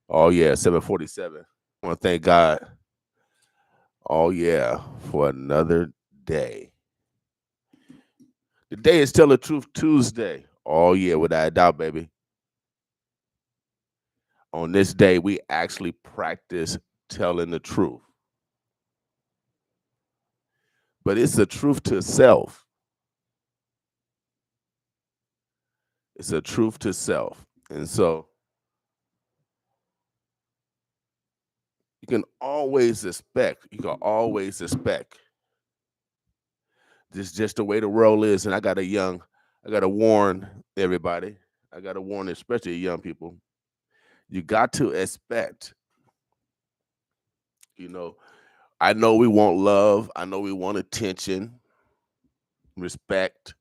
Oh yeah, 7:47. I want to thank God. Oh yeah, for another day. The day is Tell the Truth Tuesday. Oh yeah, without a doubt, baby. On this day, we actually practice telling the truth, but it's the truth to self. It's a truth to self, and so you can always expect. You can always expect. This is just the way the world is, and I gotta warn everybody. I gotta warn, especially young people. You got to expect. You know, I know we want love. I know we want attention, respect.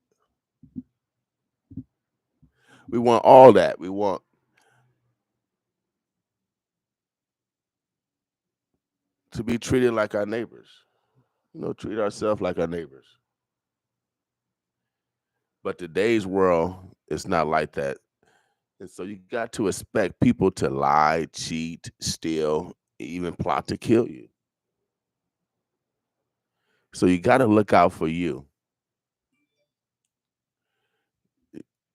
We want all that. We want to be treated like our neighbors. Treat ourselves like our neighbors. But today's world is not like that. And so you got to expect people to lie, cheat, steal, even plot to kill you. So you got to look out for you.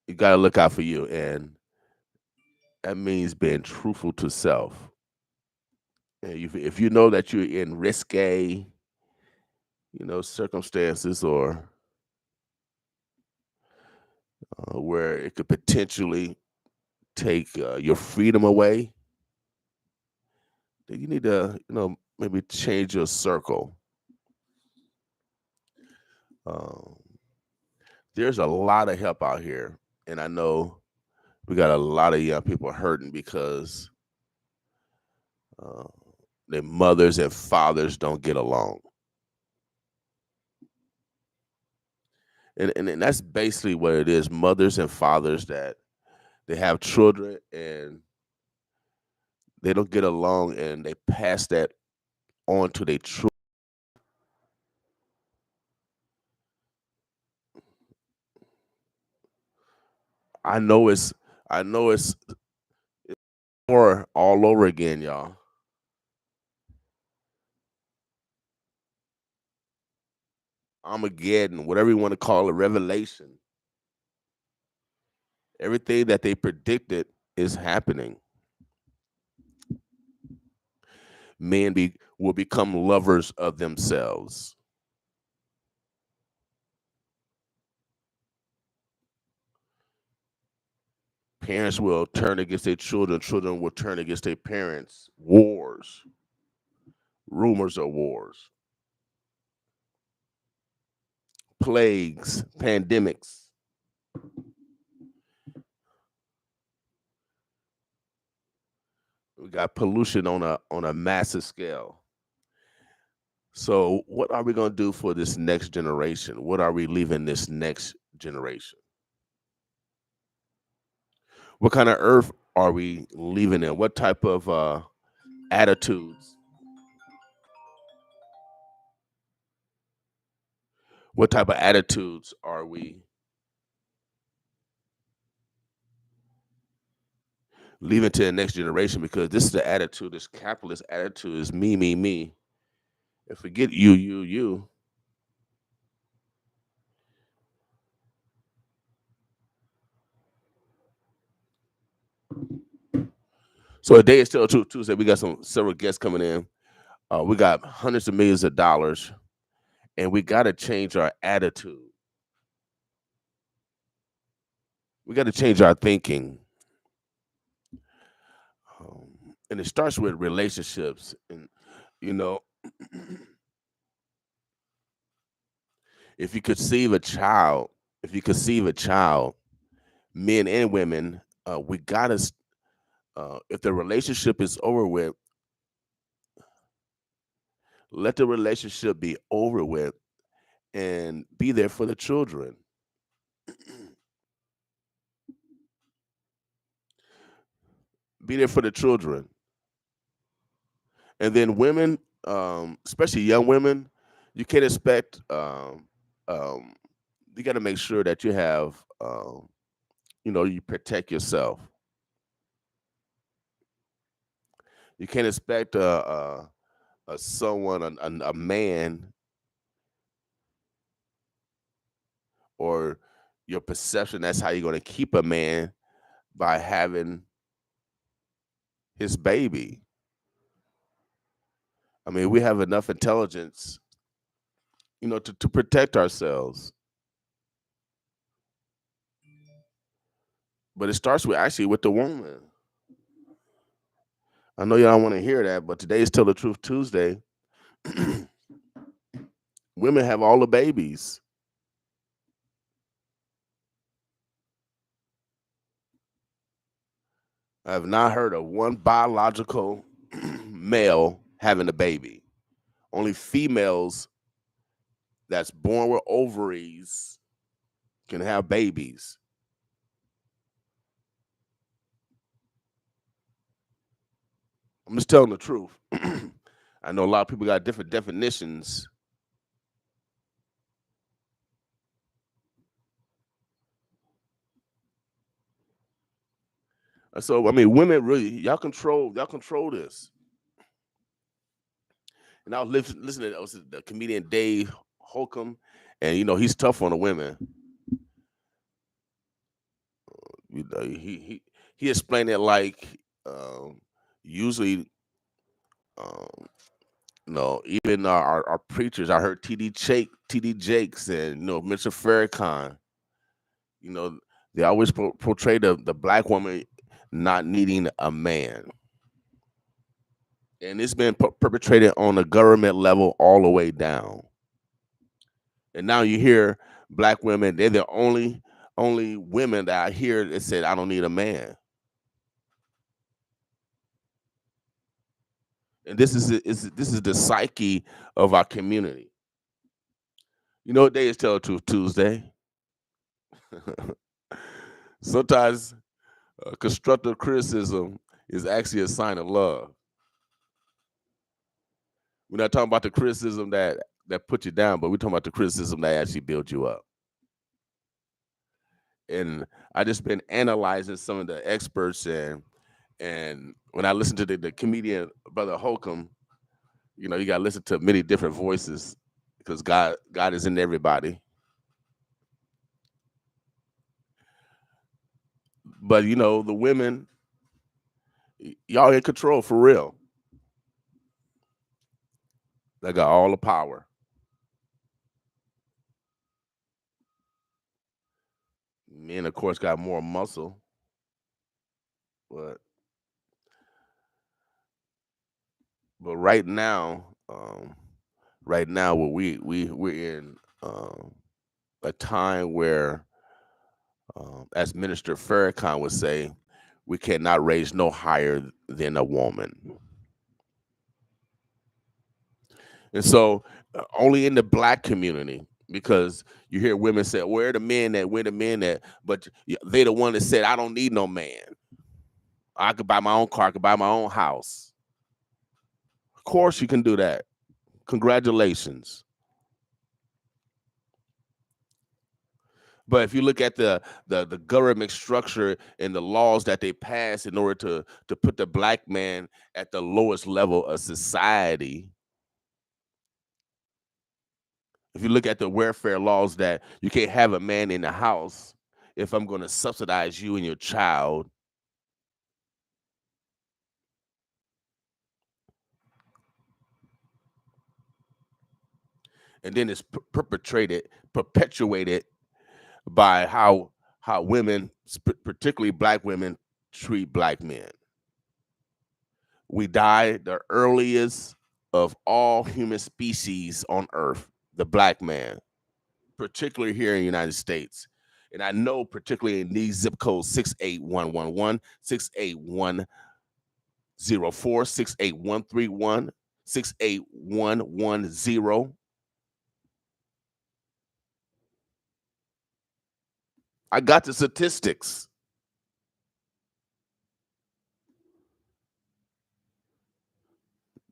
You got to look out for you. And that means being truthful to self. And if you know that you're in risque, circumstances or where it could potentially take your freedom away, then you need to, maybe change your circle. Um, there's a lot of help out here, and I know we got a lot of young people hurting because uh, their mothers and fathers don't get along, and that's basically what it is. Mothers and fathers that they have children and they don't get along, and they pass that on to their children. I know it's I know it's more all over again, y'all. Armageddon, whatever you want to call it, Revelation. Everything that they predicted is happening. Will become lovers of themselves. Parents will turn against their children. Children will turn against their parents. Wars, rumors of wars, plagues, pandemics. We got pollution on a massive scale. So, what are we going to do for this next generation? What are we leaving this next generation? What kind of earth are we leaving in? What type of attitudes? What type of attitudes are we leaving to the next generation? Because this is the attitude, this capitalist attitude is me, me, me. And forget you, you, you. So a day is still Tuesday. We got several guests coming in. We got hundreds of millions of dollars, and we got to change our attitude. We got to change our thinking, and it starts with relationships. And you know, if you conceive a child, if you conceive a child, men and women, we gotta. If the relationship is over with, let the relationship be over with, and be there for the children. Be there for the children, and then women, especially young women, you can't expect. Um, you got to make sure that you have, you protect yourself. You can't expect a someone, a man, or your perception. That's how you're going to keep a man by having his baby. I mean, we have enough intelligence, to protect ourselves. But it starts with actually with the woman. I know y'all don't want to hear that, but today is Tell the Truth Tuesday. Women have all the babies. I have not heard of one biological male having a baby. Only females that's born with ovaries can have babies. I'm just telling the truth. I know a lot of people got different definitions. So I mean, women really, y'all control this. And I was listening to the comedian Dave Holcomb, and he's tough on the women. He explained it like, usually, um, even our preachers. I heard TD Jakes, and Mr. Farrakhan. You know, they always portray the black woman not needing a man, and it's been perpetrated on a government level all the way down. And now you hear black women; they're the only women that I hear that said, "I don't need a man." And this is the psyche of our community. You know what day is Tell the Truth Tuesday? Sometimes constructive criticism is actually a sign of love. We're not talking about the criticism that put you down, but we're talking about the criticism that actually builds you up. And I just been analyzing some of the experts, and when I listen to the comedian Brother Holcomb, you got to listen to many different voices because God is in everybody. But the women, y'all in control for real. They got all the power. Men, of course, got more muscle, but right now, we're in a time where, as Minister Farrakhan would say, we cannot raise no higher than a woman. And so, only in the black community, because you hear women say, "Where the men at? Where the men at?" But they the one that said, "I don't need no man. I could buy my own car. I could buy my own house." Of course, you can do that. Congratulations. But if you look at the government structure and the laws that they pass in order to put the black man at the lowest level of society, if you look at the welfare laws that you can't have a man in the house if I'm going to subsidize you and your child, and then it's perpetuated by how women, particularly black women, treat black men. We died the earliest of all human species on earth, the black man, particularly here in the United States. And I know particularly in these zip codes 68111, 68104, 68131, 68110. I got the statistics.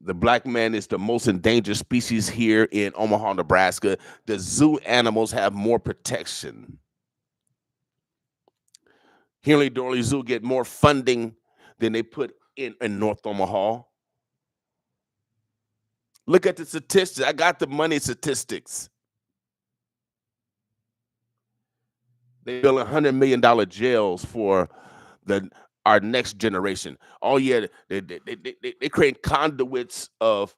The black man is the most endangered species here in Omaha, Nebraska. The zoo animals have more protection. Henley Dorley Zoo get more funding than they put in North Omaha. Look at the statistics. I got the money statistics. They build $100 million jails for the our next generation. Oh yeah, they create conduits of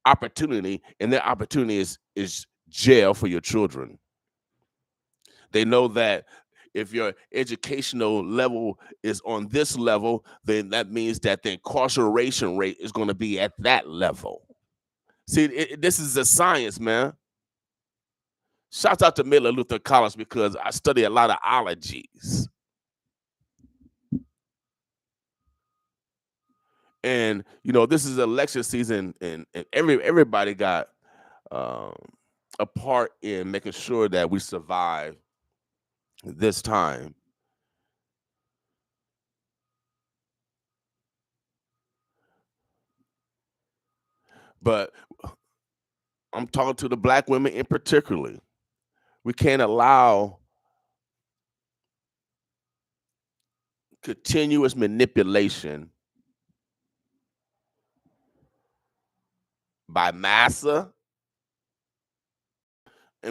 opportunity, and their opportunity is jail for your children. They know that if your educational level is on this level, then that means that the incarceration rate is going to be at that level. See, this is a science, man. Shout out to Miller Luther College because I study a lot of ologies. And this is election season, and everybody got um, a part in making sure that we survive this time. But I'm talking to the black women in particularly. We can't allow continuous manipulation by massa,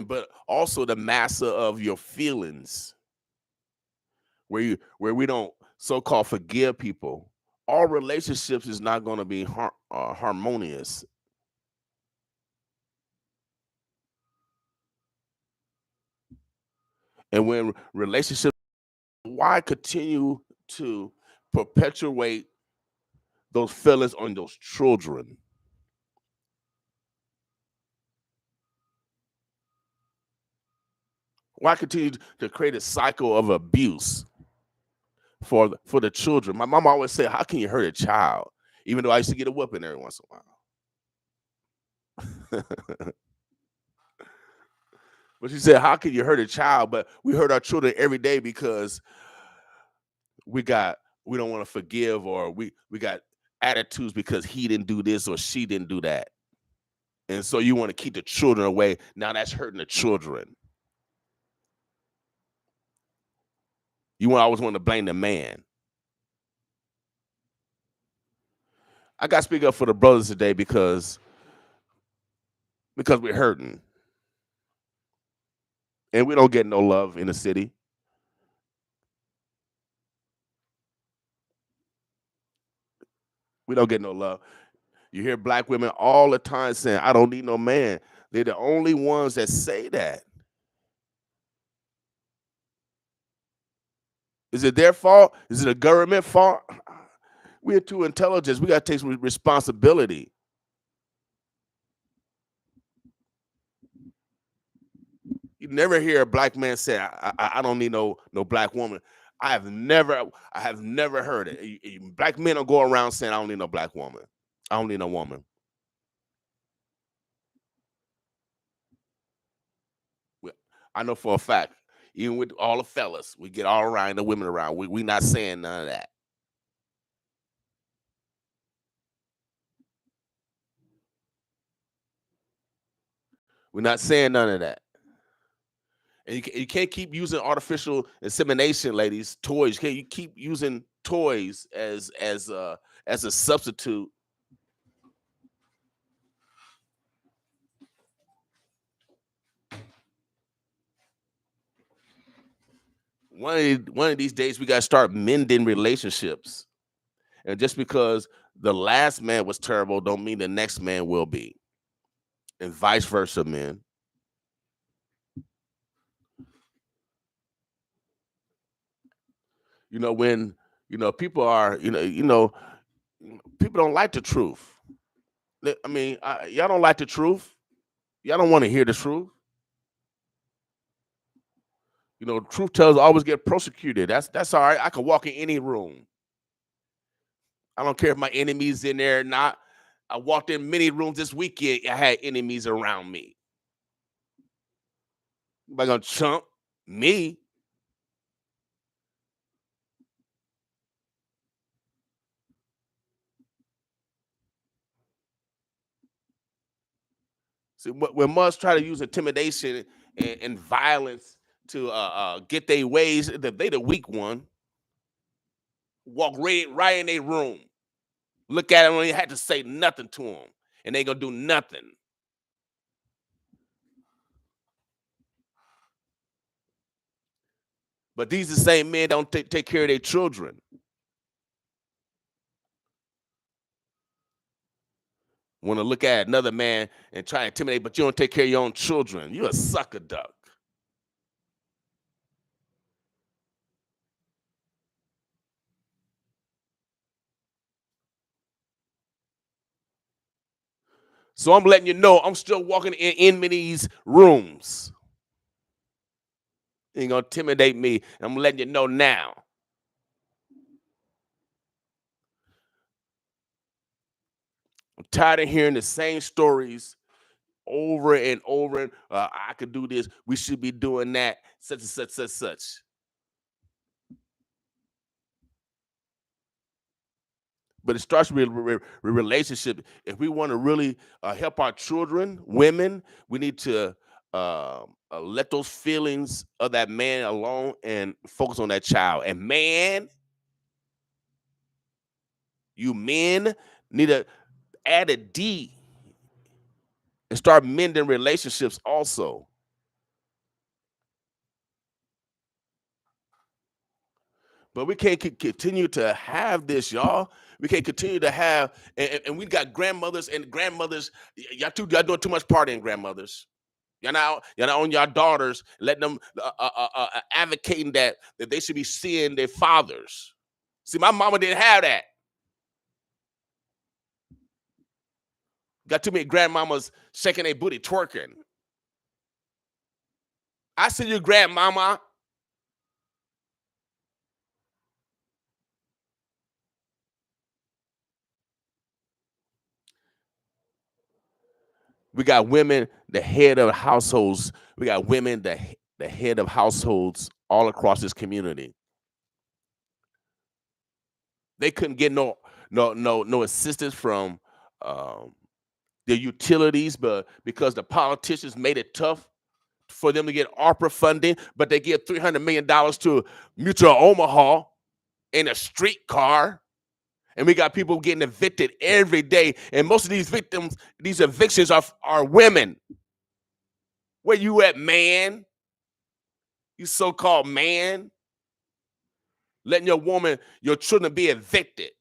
but also the massa of your feelings, where we don't so-called forgive people. All relationships is not going to be harmonious. And when relationships, why continue to perpetuate those feelings on those children? Why continue to create a cycle of abuse for the children? My mom always said, "How can you hurt a child?" Even though I used to get a whooping every once in a while. But she said, "How can you hurt a child?" But we hurt our children every day because we got we don't want to forgive, or we got attitudes because he didn't do this or she didn't do that. And so you want to keep the children away. Now that's hurting the children. You always want to blame the man. I got to speak up for the brothers today because we're hurting. And we don't get no love in the city. We don't get no love. You hear black women all the time saying, "I don't need no man." They're the only ones that say that. Is it their fault? Is it a government fault? We're too intelligent. We got to take some responsibility. You never hear a black man say, I don't need no black woman." I have never heard it. Black men don't go around saying, "I don't need no black woman. I don't need no woman." We- I know for a fact, even with all the fellas, we get all around the women around. We not saying none of that. We're not saying none of that. And you can't keep using artificial insemination, ladies. Toys. You keep using toys as a substitute. One of these days, we got to start mending relationships. And just because the last man was terrible, don't mean the next man will be, and vice versa, man. When people are people don't like the truth. I mean, y'all don't like the truth. Y'all don't want to hear the truth. Truth tells always get prosecuted. That's all right. I can walk in any room. I don't care if my enemy's in there or not. I walked in many rooms this weekend. I had enemies around me. Am I gonna chump me? See, when must try to use intimidation and violence to get their ways, they the weak one. Walk right in their room. Look at them and you had to say nothing to them. and they ain't gonna do nothing. But these the same men don't take care of their children. Want to look at another man and try to intimidate, but you don't take care of your own children. You're a sucker duck. So I'm letting you know I'm still walking in these rooms. You ain't gonna intimidate me. I'm letting you know now. I'm tired of hearing the same stories over and over. I could do this. We should be doing that. Such and such, such, such. But it starts with relationship. If we want to really help our children, women, we need to let those feelings of that man alone and focus on that child. And man, you men need to add a D and start mending relationships also. But we can't continue to have this, y'all. We can't continue to have, and we got grandmothers and grandmothers. Y'all doing too much partying, grandmothers. Y'all not on your daughters, letting them advocating that they should be seeing their fathers. See, my mama didn't have that. Got too many grandmamas shaking their booty, twerking. I see your grandmama. We got women, the head of households. We got women, the head of households all across this community. They couldn't get no assistance from um, the utilities, but because the politicians made it tough for them to get ARPA funding, but they give $300 million to Mutual Omaha in a streetcar. And we got people getting evicted every day. And most of these victims, these evictions are women. Where you at, man? You so-called man? Letting your woman, your children be evicted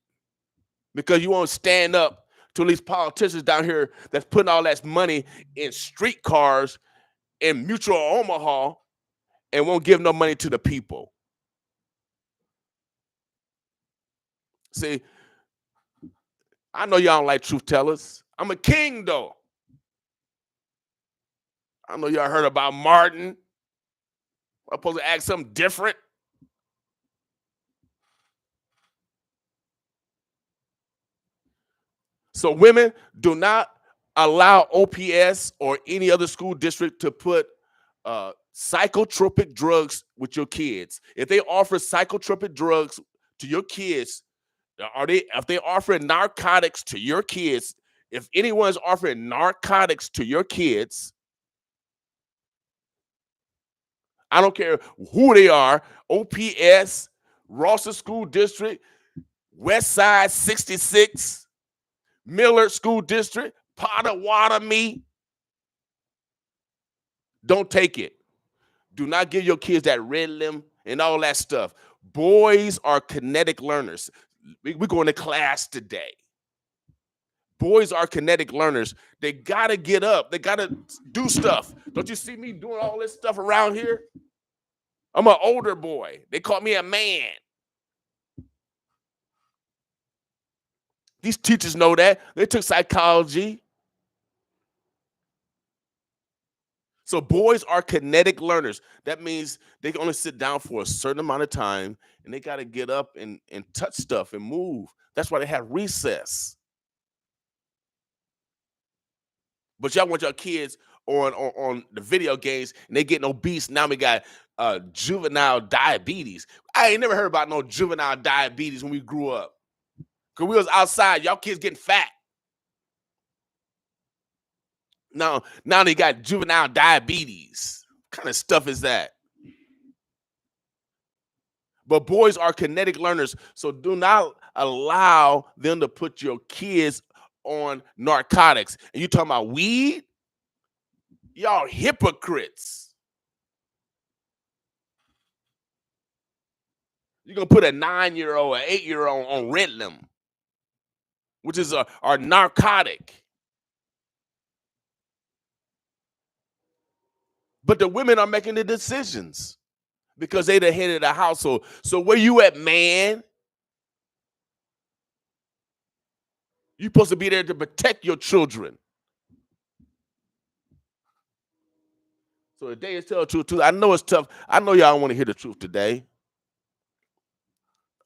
because you won't stand up to these politicians down here that's putting all that money in streetcars in Mutual Omaha and won't give no money to the people. See, I know y'all don't like truth tellers. I'm a king, though. I know y'all heard about Martin. I'm supposed to act something different. So women, do not allow OPS or any other school district to put psychotropic drugs with your kids. If they offer psychotropic drugs to your kids, if they offer narcotics to your kids, if anyone's offering narcotics to your kids, I don't care who they are, OPS, Rawson School District, West Side 66, Millard School District, Potawatomi, don't take it. Do not give your kids that red limb and all that stuff. Boys are kinetic learners. We're going to class today. Boys are kinetic learners. They got to get up. They got to do stuff. Don't you see me doing all this stuff around here? I'm an older boy. They call me a man. These teachers know that. They took psychology. So boys are kinetic learners. That means they can only sit down for a certain amount of time and they got to get up and touch stuff and move. That's why they have recess. But y'all want your kids on the video games and they getting obese. Now we got juvenile diabetes. I ain't never heard about no juvenile diabetes when we grew up. Cause we was outside, y'all kids getting fat. Now they got juvenile diabetes. What kind of stuff is that? But boys are kinetic learners, so do not allow them to put your kids on narcotics, and you talking about weed, y'all hypocrites. You're gonna put a 9-year old or 8-year old on Ritalin, which is a narcotic. But the women are making the decisions because they the head of the household. So where you at, man? You supposed to be there to protect your children. So the day is tell the truth too. I know it's tough. I know y'all want to hear the truth today.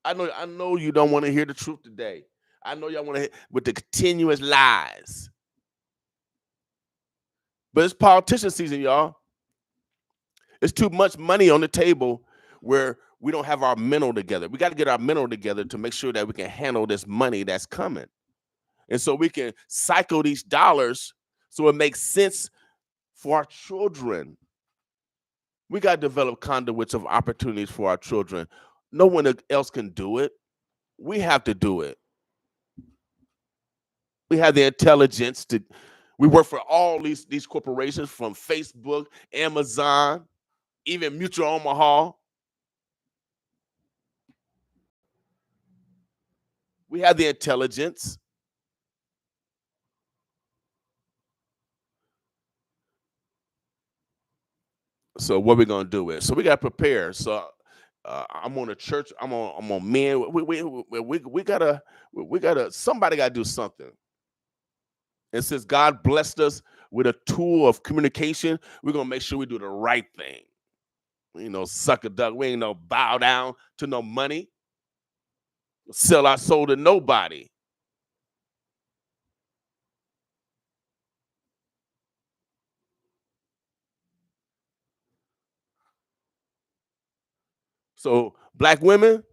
I know you don't want to hear the truth today. I know y'all want to hear with the continuous lies. But it's politician season, y'all. It's too much money on the table where we don't have our mental together. We got to get our mental together to make sure that we can handle this money that's coming. And so we can cycle these dollars so it makes sense for our children. We got to develop conduits of opportunities for our children. No one else can do it. We have to do it. We have the intelligence to. We work for all these corporations from Facebook, Amazon, even Mutual Omaha. We have the intelligence. So what we gonna do is, so we got to prepare. So I'm on a church. I'm on men. We gotta. Somebody gotta do something. And since God blessed us with a tool of communication, we're gonna make sure we do the right thing. You know, suck a duck. We ain't no bow down to no money. Sell our soul to nobody. So black women,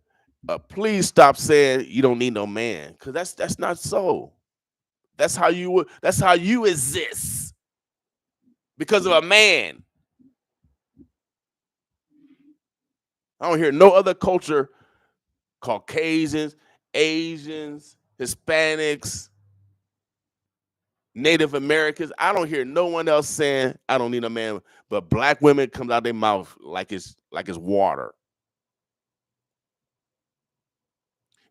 please stop saying you don't need no man, because that's not so. That's how you exist because of a man. I don't hear no other culture, Caucasians, Asians, Hispanics, Native Americans. I don't hear no one else saying I don't need a man, but black women comes out their mouth like it's water.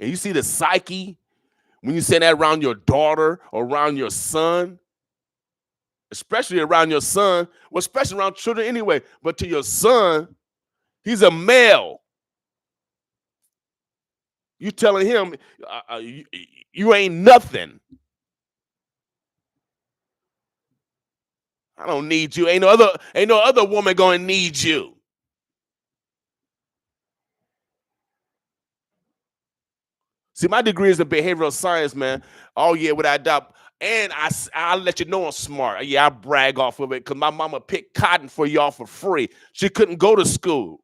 And you see the psyche when you say that around your daughter or around your son, especially around your son, well, especially around children anyway, but to your son, he's a male. You telling him you ain't nothing. I don't need you. Ain't no other woman gonna need you. See, my degree is in behavioral science, man. Oh yeah, without doubt. And I'll let you know I'm smart. Yeah, I brag off of it because my mama picked cotton for y'all for free. She couldn't go to school.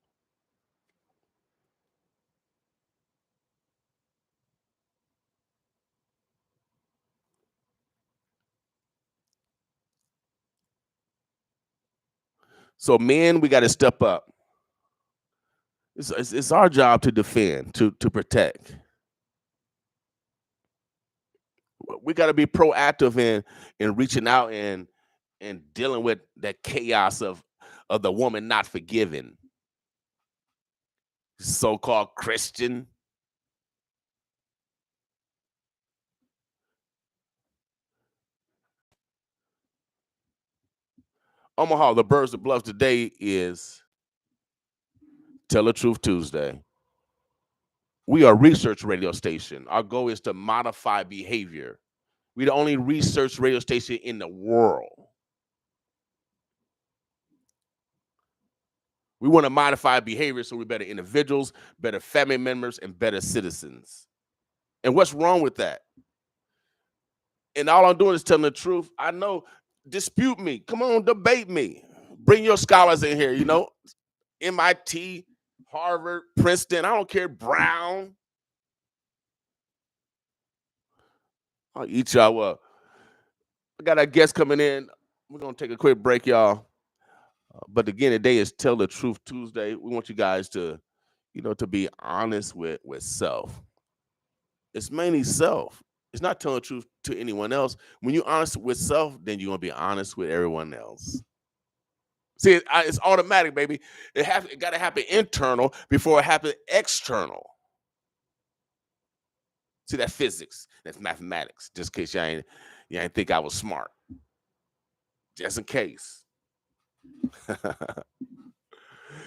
So men, we got to step up. It's our job to defend, to protect. We got to be proactive in reaching out and dealing with that chaos of the woman not forgiving, so-called Christian. Omaha, the birds that bluff today is Tell the Truth Tuesday. We are a research radio station. Our goal is to modify behavior. We're the only research radio station in the world. We want to modify behavior so we're better individuals, better family members, and better citizens. And what's wrong with that? And all I'm doing is telling the truth. I know, dispute me. Come on, debate me. Bring your scholars in here, MIT, Harvard, Princeton, I don't care, Brown. I'll eat y'all up. I got our guest coming in. We're going to take a quick break, y'all. But again, today is Tell the Truth Tuesday. We want you guys to be honest with self. It's mainly self. It's not telling the truth to anyone else. When you're honest with self, then you're gonna be honest with everyone else. See, it's automatic, baby. It got to happen internal before it happens external. See, that's physics. That's mathematics. Just in case you ain't think I was smart. Just in case.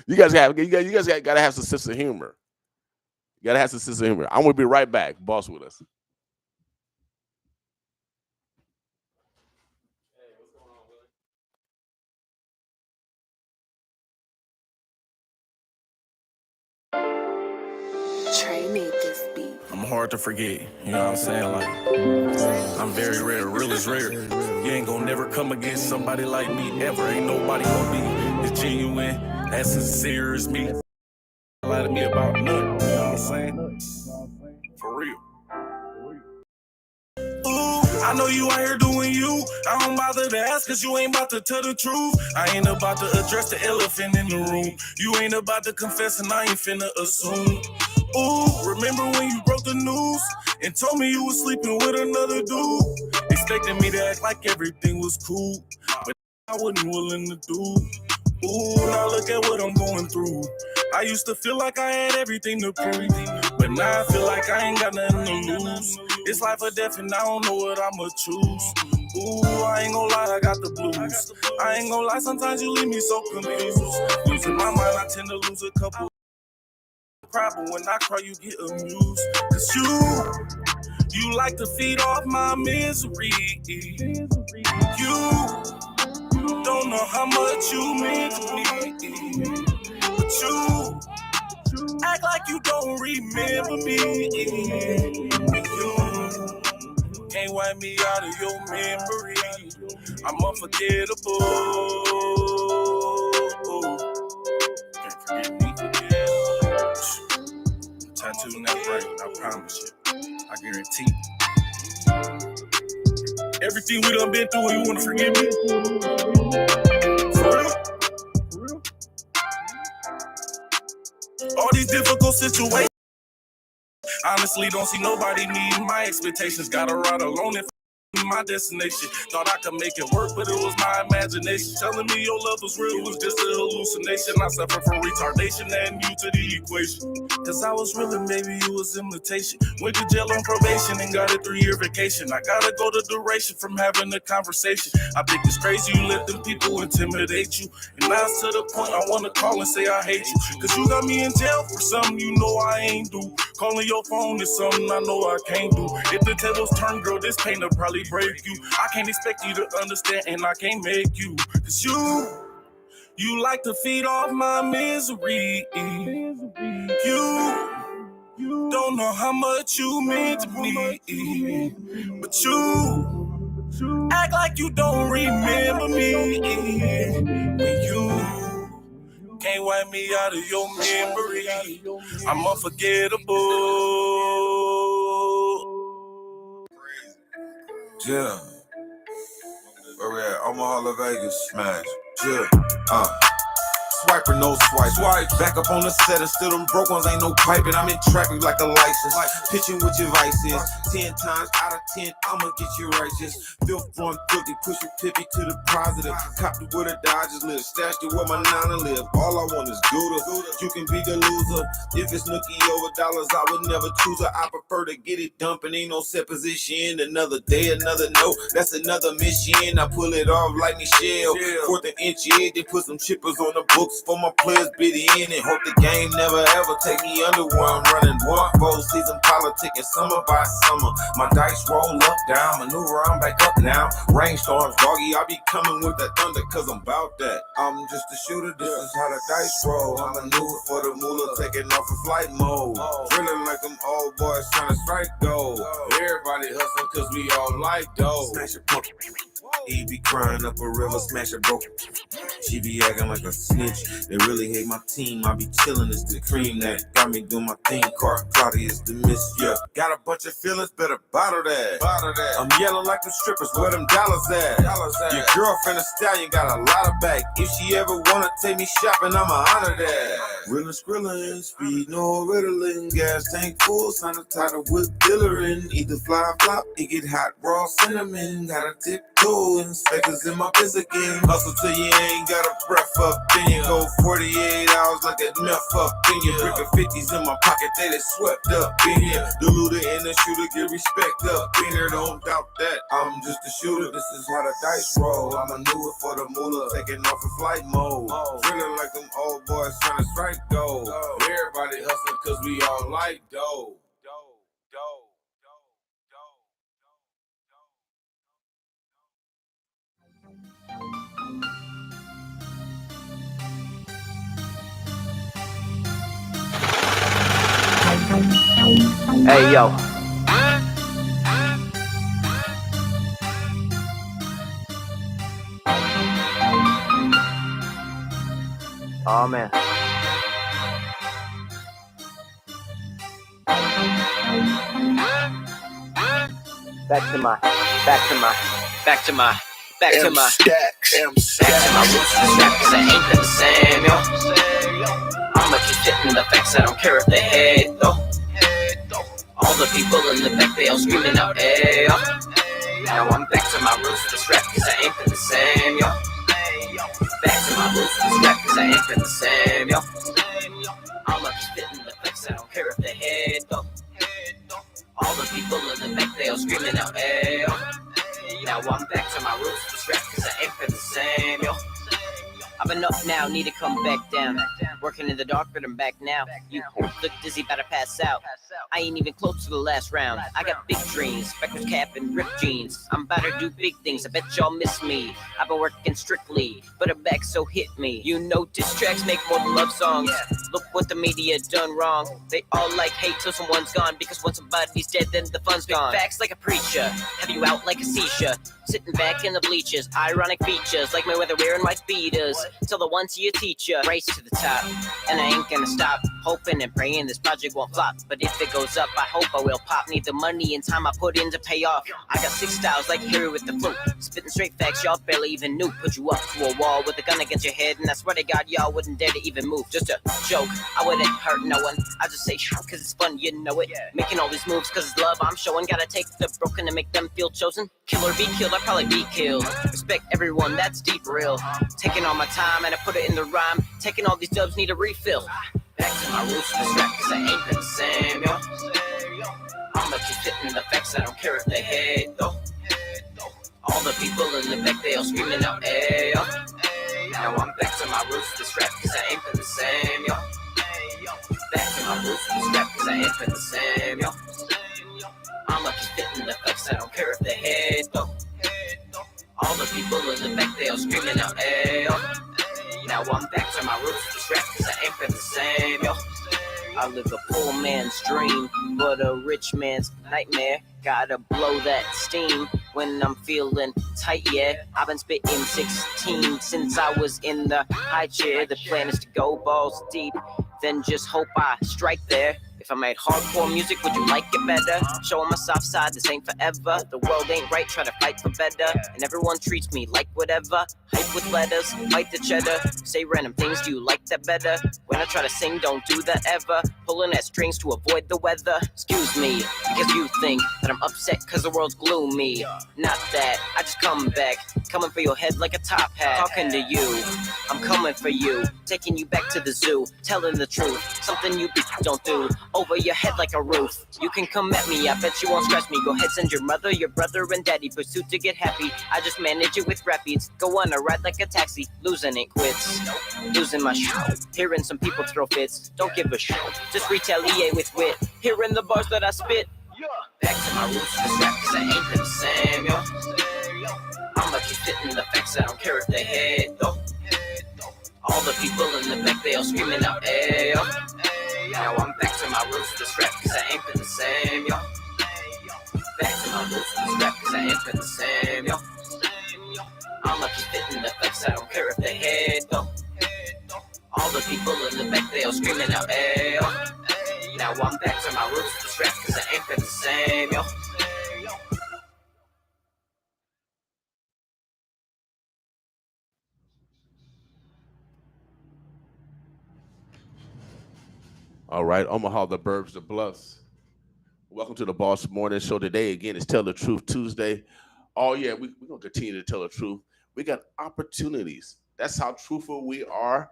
you guys got to have some sense of humor. You got to have some sense of humor. I'm gonna be right back. Boss with us. Trey made this beat. I'm hard to forget, you know what I'm saying? Like, I'm very rare, real is rare. You ain't gonna never come against somebody like me ever. Ain't nobody gonna be as genuine, as sincere as me. Lie to me about nothing, you know what I'm saying? For real. Ooh, I know you out here doing you. I don't bother to ask cause you ain't about to tell the truth. I ain't about to address the elephant in the room. You ain't about to confess and I ain't finna assume. Ooh, remember when you broke the news and told me you was sleeping with another dude? Expecting me to act like everything was cool, but I wasn't willing to do. Ooh, now look at what I'm going through. I used to feel like I had everything to prove, but now I feel like I ain't got nothing to lose. It's life or death and I don't know what I'ma choose. Ooh, I ain't gon' lie, I got the blues. I ain't gon' lie, sometimes you leave me so confused. Losing my mind, I tend to lose a couple. Cry, but when I cry, you get amused. Cause you like to feed off my misery. You don't know how much you mean to me. But you act like you don't remember me. You can't wipe me out of your memory. I'm unforgettable. Can't forget me. Tattoo in that brain, I promise you. I guarantee. Everything we done been through, you wanna forgive me? For real? All these difficult situations. Honestly, don't see nobody meeting my expectations. Gotta ride alone and my destination. Thought I could make it work, but it was my imagination. Telling me your love was real, it was just a hallucination. I suffer from retardation, adding you to the equation. Cause I was real and maybe you was imitation. Went to jail on probation and got a 3-year vacation. I gotta go to duration from having a conversation. I think it's crazy you let them people intimidate you. And now it's to the point I wanna call and say I hate you. Cause you got me in jail for something you know I ain't do. Calling your phone is something I know I can't do. If the tables turn, girl, this pain will probably break you. I can't expect you to understand and I can't make you. Cause you like to feed off my misery. You don't know how much you mean to me. But you act like you don't remember me. When you can't wipe me out of your memory, I'm unforgettable. Yeah. Where we at? Omaha, Las Vegas. Smash. Yeah. Swipe or no swipe. Swipe. Back up on the set and still them broke ones ain't no piping. I'm in traffic like a license. Pitching with your vices. 10 times out of 10, I'ma get you righteous. Filth 150, push your pippy to the positive. Copped it with a Dodgers live. Stashed it where my nana live. All I want is Gouda. You can be the loser. If it's nookie over dollars, I would never choose her. I prefer to get it dumping. Ain't no set position. Another day, another no. That's another mission. I pull it off like Michelle. Fourth and inch in, they put some chippers on the books for my players bid in and hope the game never ever take me under where I'm running. One full season politicking summer by summer. My dice roll up, down, maneuver, I'm back up now. Rainstorms, doggy, I be coming with that thunder cause I'm about that. I'm just a shooter, this is how the dice roll. I maneuver for the moolah, taking off in flight mode. Drilling like them old boys trying to strike gold. Everybody hustling cause we all like dough. Smash it, punk. He be crying up a river, smash it broke. She be acting like a snitch. They really hate my team. I be chillin', it's the cream that got me doing my thing. Car cloudy is the miss, yeah. Got a bunch of feelings, better bottle that. I'm yelling like them strippers, where them dollars at? Your girlfriend a stallion got a lot of back. If she ever wanna take me shopping, I'ma honor that. Real Skrillin', speed, no riddling, gas tank full, sign a title with dillerin'. Either fly flop, it get hot, raw cinnamon. Got a tiptoe, inspectors in my biz again. Hustle till you ain't got a breath up, then you go 48 hours like that meth up in you. Brick of 50s in my pocket, they swept up in you. The looter and the shooter get respect up in here, don't doubt that. I'm just a shooter, this is how the dice roll. I'm a newer for the moolah, taking off in flight mode. Feeling like them old boys trying to strike gold. Everybody hustling cause we all like dough. Hey yo. Oh man. Back to my roots, this rap cause I ain't been the same, yo. I'ma keep spitting the facts, I don't care if they hate, though. All the people in the back, they all screaming out, hey, yo. Now I'm back to my roots, this rap cause I ain't been the same, yo. Back to my roots, this rap cause I ain't been the same, yo. I'ma keep spitting the facts, I don't care if they hate, though. All the people in the back, they all screaming out, hey, yo. Now I'm back to my roots, this rap cause I ain't been the same, yo. I've been up now, need to come back down. Working in the dark, but I'm back now. You look dizzy, about to pass out. I ain't even close to the last round. I got big dreams, backwards cap and ripped jeans. I'm about to do big things, I bet y'all miss me. I've been working strictly, but I'm back, so hit me. You know diss tracks make more than love songs. Look what the media done wrong. They all like hate till someone's gone, because once somebody's dead, then the fun's gone. Facts like a preacher, have you out like a seizure. Sitting back in the bleachers, ironic features like Mayweather wearing white beaters. Till the one to your teacher, race to the top, and I ain't gonna stop. Hoping and praying this project won't flop, but if it goes up, I hope I will pop. Need the money and time I put in to pay off. I got 6 styles like Harry with the flute, spitting straight facts y'all barely even knew. Put you up to a wall with a gun against your head, and I swear to God y'all wouldn't dare to even move. Just a joke, I wouldn't hurt no one. I just say shh, cause it's fun, you know it. Making all these moves cause it's love I'm showing. Gotta take the broken and make them feel chosen. Kill or be killed, I'd probably be killed. Respect everyone, that's deep real. Taking all my time and I put it in the rhyme. Taking all these dubs, need a refill. Back to my roots, this rap cause I ain't been the same, yo. I'ma keep spitting the facts, I don't care if they hate, though. All the people in the back, they all screaming out, hey, yo. Now I'm back to my roots, this rap cause I ain't been the same, yo. Back to my roots, this rap cause I ain't been the same, yo. I'ma keep spitting the facts, I don't care if they hate, though. All the people in the back, they all screaming out, hey, yo. Now I'm back to my roots, this rap cause I ain't been the same, yo. I live a poor man's dream, but a rich man's nightmare. Gotta blow that steam when I'm feeling tight, yeah. I've been spitting 16 since I was in the high chair. The plan is to go balls deep, then just hope I strike there. If I made hardcore music, would you like it better? Showing my soft side, this ain't forever. The world ain't right, try to fight for better. And everyone treats me like whatever. Hype with letters, fight the cheddar. Say random things, do you like that better? When I try to sing, don't do that ever. Pulling at strings to avoid the weather. Excuse me, because you think that I'm upset cause the world's gloomy. Not that, I just come back. Coming for your head like a top hat. Talking to you, I'm coming for you. Taking you back to the zoo, telling the truth. Something you don't do. Over your head like a roof. You can come at me, I bet you won't stress me. Go ahead, send your mother, your brother, and daddy. Pursuit to get happy, I just manage it with rap beats. Go on a ride like a taxi, losing it quits. Losing my show, hearing some people throw fits. Don't give a shit, just retaliate with wit. Hearing the bars that I spit. Back to my roots, this rap cause I ain't been the same, yo. I'ma keep spitting the facts, I don't care if they hate, though. All the people in the back, they all screaming out, hey, yo. Now I'm back to my roots, this rap cause I ain't been the same, yo. Back to my roots, this rap cause I ain't been the same, yo. I'ma keep spitting the facts, I don't care if they hate, though. All the people in the back, they all screaming out, hey, yo. Now I'm back to my roots, this rap cause I ain't been the same, yo. All right, Omaha, the Burbs, the Bluffs. Welcome to the Boss Morning Show. Today, again, it's Tell the Truth Tuesday. Oh, yeah, we're going to continue to tell the truth. We got opportunities. That's how truthful we are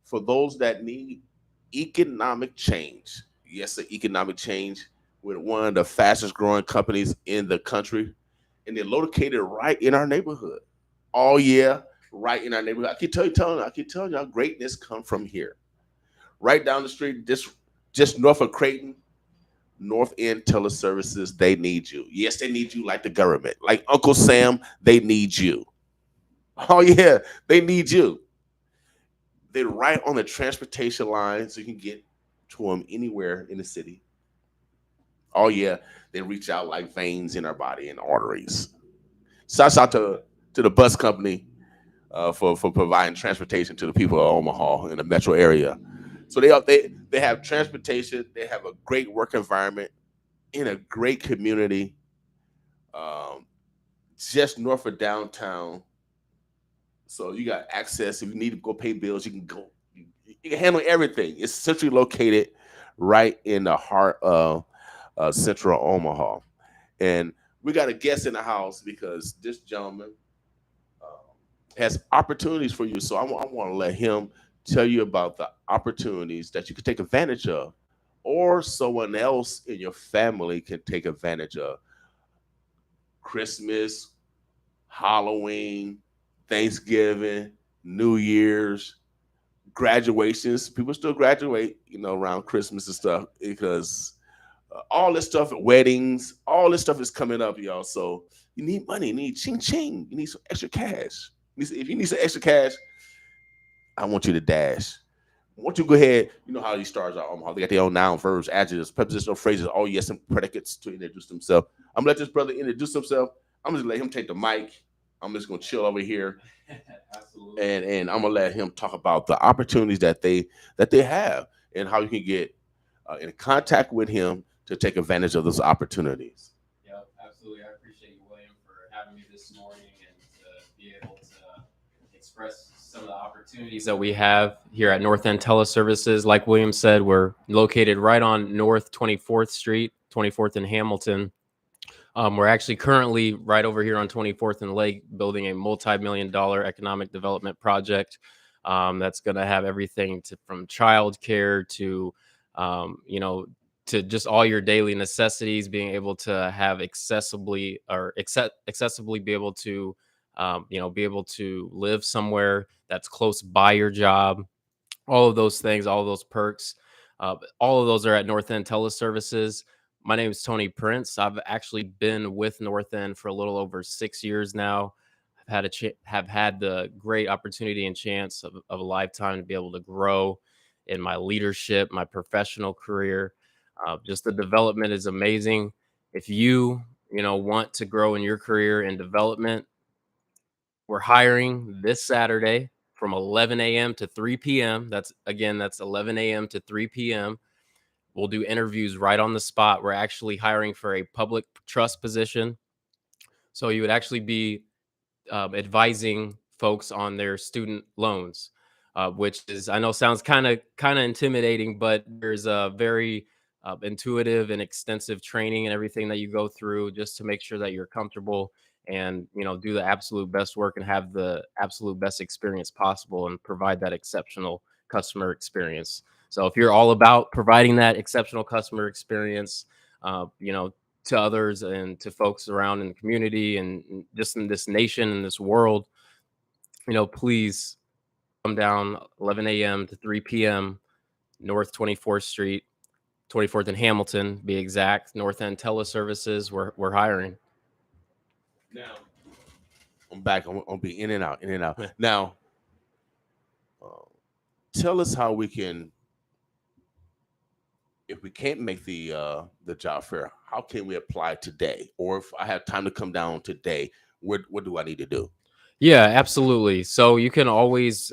for those that need economic change. Yes, the economic change. We're one of the fastest growing companies in the country, and they're located right in our neighborhood. Oh, yeah, right in our neighborhood. I keep telling y'all, greatness come from here. Right down the street, just north of Creighton, North End Teleservices, they need you. Yes, they need you like the government. Like Uncle Sam, they need you. Oh, yeah, they need you. They're right on the transportation line, so you can get to them anywhere in the city. Oh, yeah, they reach out like veins in our body and arteries. Shouts out to the bus company for providing transportation to the people of Omaha in the metro area. So they have transportation. They have a great work environment in a great community, um, just north of downtown. So you got access. If you need to go pay bills, you can go. You can handle everything. It's centrally located right in the heart of central Omaha. And we got a guest in the house because this gentleman has opportunities for you. So I want to let him tell you about the opportunities that you can take advantage of, or someone else in your family can take advantage of. Christmas, Halloween, Thanksgiving, New Year's, graduations. People still graduate, around Christmas and stuff because all this stuff, weddings, all this stuff is coming up, y'all. So you need money, you need ching ching, you need some extra cash. If you need some extra cash, I want you to dash. I want you to go ahead. You know how these stars are. They got their own noun, verbs, adjectives, prepositional phrases, all yes, and predicates to introduce themselves. I'm gonna let this brother introduce himself. I'm just gonna let him take the mic. I'm just gonna chill over here, Absolutely. and I'm gonna let him talk about the opportunities that they have and how you can get in contact with him to take advantage of those opportunities. Yep, absolutely. I appreciate you, William, for having me this morning and to be able to express some of the opportunities that we have here at North End Teleservices. Like William said, we're located right on North 24th Street, 24th and Hamilton. We're actually currently right over here on 24th and Lake building a multi-million-dollar economic development project that's going to have everything from childcare to, you know, to just all your daily necessities, being able to have accessibly be able to, be able to live somewhere that's close by your job, all of those things, all of those perks. All of those are at North End Teleservices. My name is Tony Prince. I've actually been with North End for a little over 6 years now. I've had have had the great opportunity and chance of a lifetime to be able to grow in my leadership, my professional career. Just the development is amazing. If you want to grow in your career and development, we're hiring this Saturday from 11 a.m. to 3 p.m. That's 11 a.m. to 3 p.m. We'll do interviews right on the spot. We're actually hiring for a public trust position. So you would actually be advising folks on their student loans, which is, I know, sounds kind of intimidating, but there's a very intuitive and extensive training and everything that you go through just to make sure that you're comfortable and do the absolute best work and have the absolute best experience possible and provide that exceptional customer experience. So if you're all about providing that exceptional customer experience, uh, you know to others and to folks around in the community and just in this nation and this world, please come down 11 a.m. to 3 p.m. North 24th Street, 24th and Hamilton, be exact. North End Teleservices. We're hiring. Now I'm back. I'm gonna be in and out, in and out. Now, uh, tell us how we can, if we can't make the job fair, how can we apply today? Or if I have time to come down today, what do I need to do? Yeah, absolutely. So you can always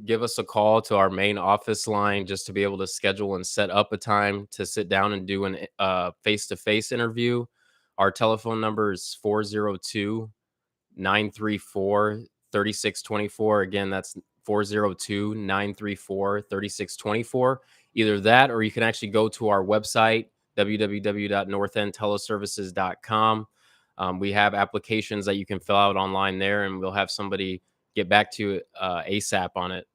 give us a call to our main office line just to be able to schedule and set up a time to sit down and do an face-to-face interview. Our telephone number is 402-934-3624. Again, that's 402-934-3624. either that, or you can actually go to our website, www.northendteleservices.com. We have applications that you can fill out online there, and we'll have somebody get back to you ASAP on it.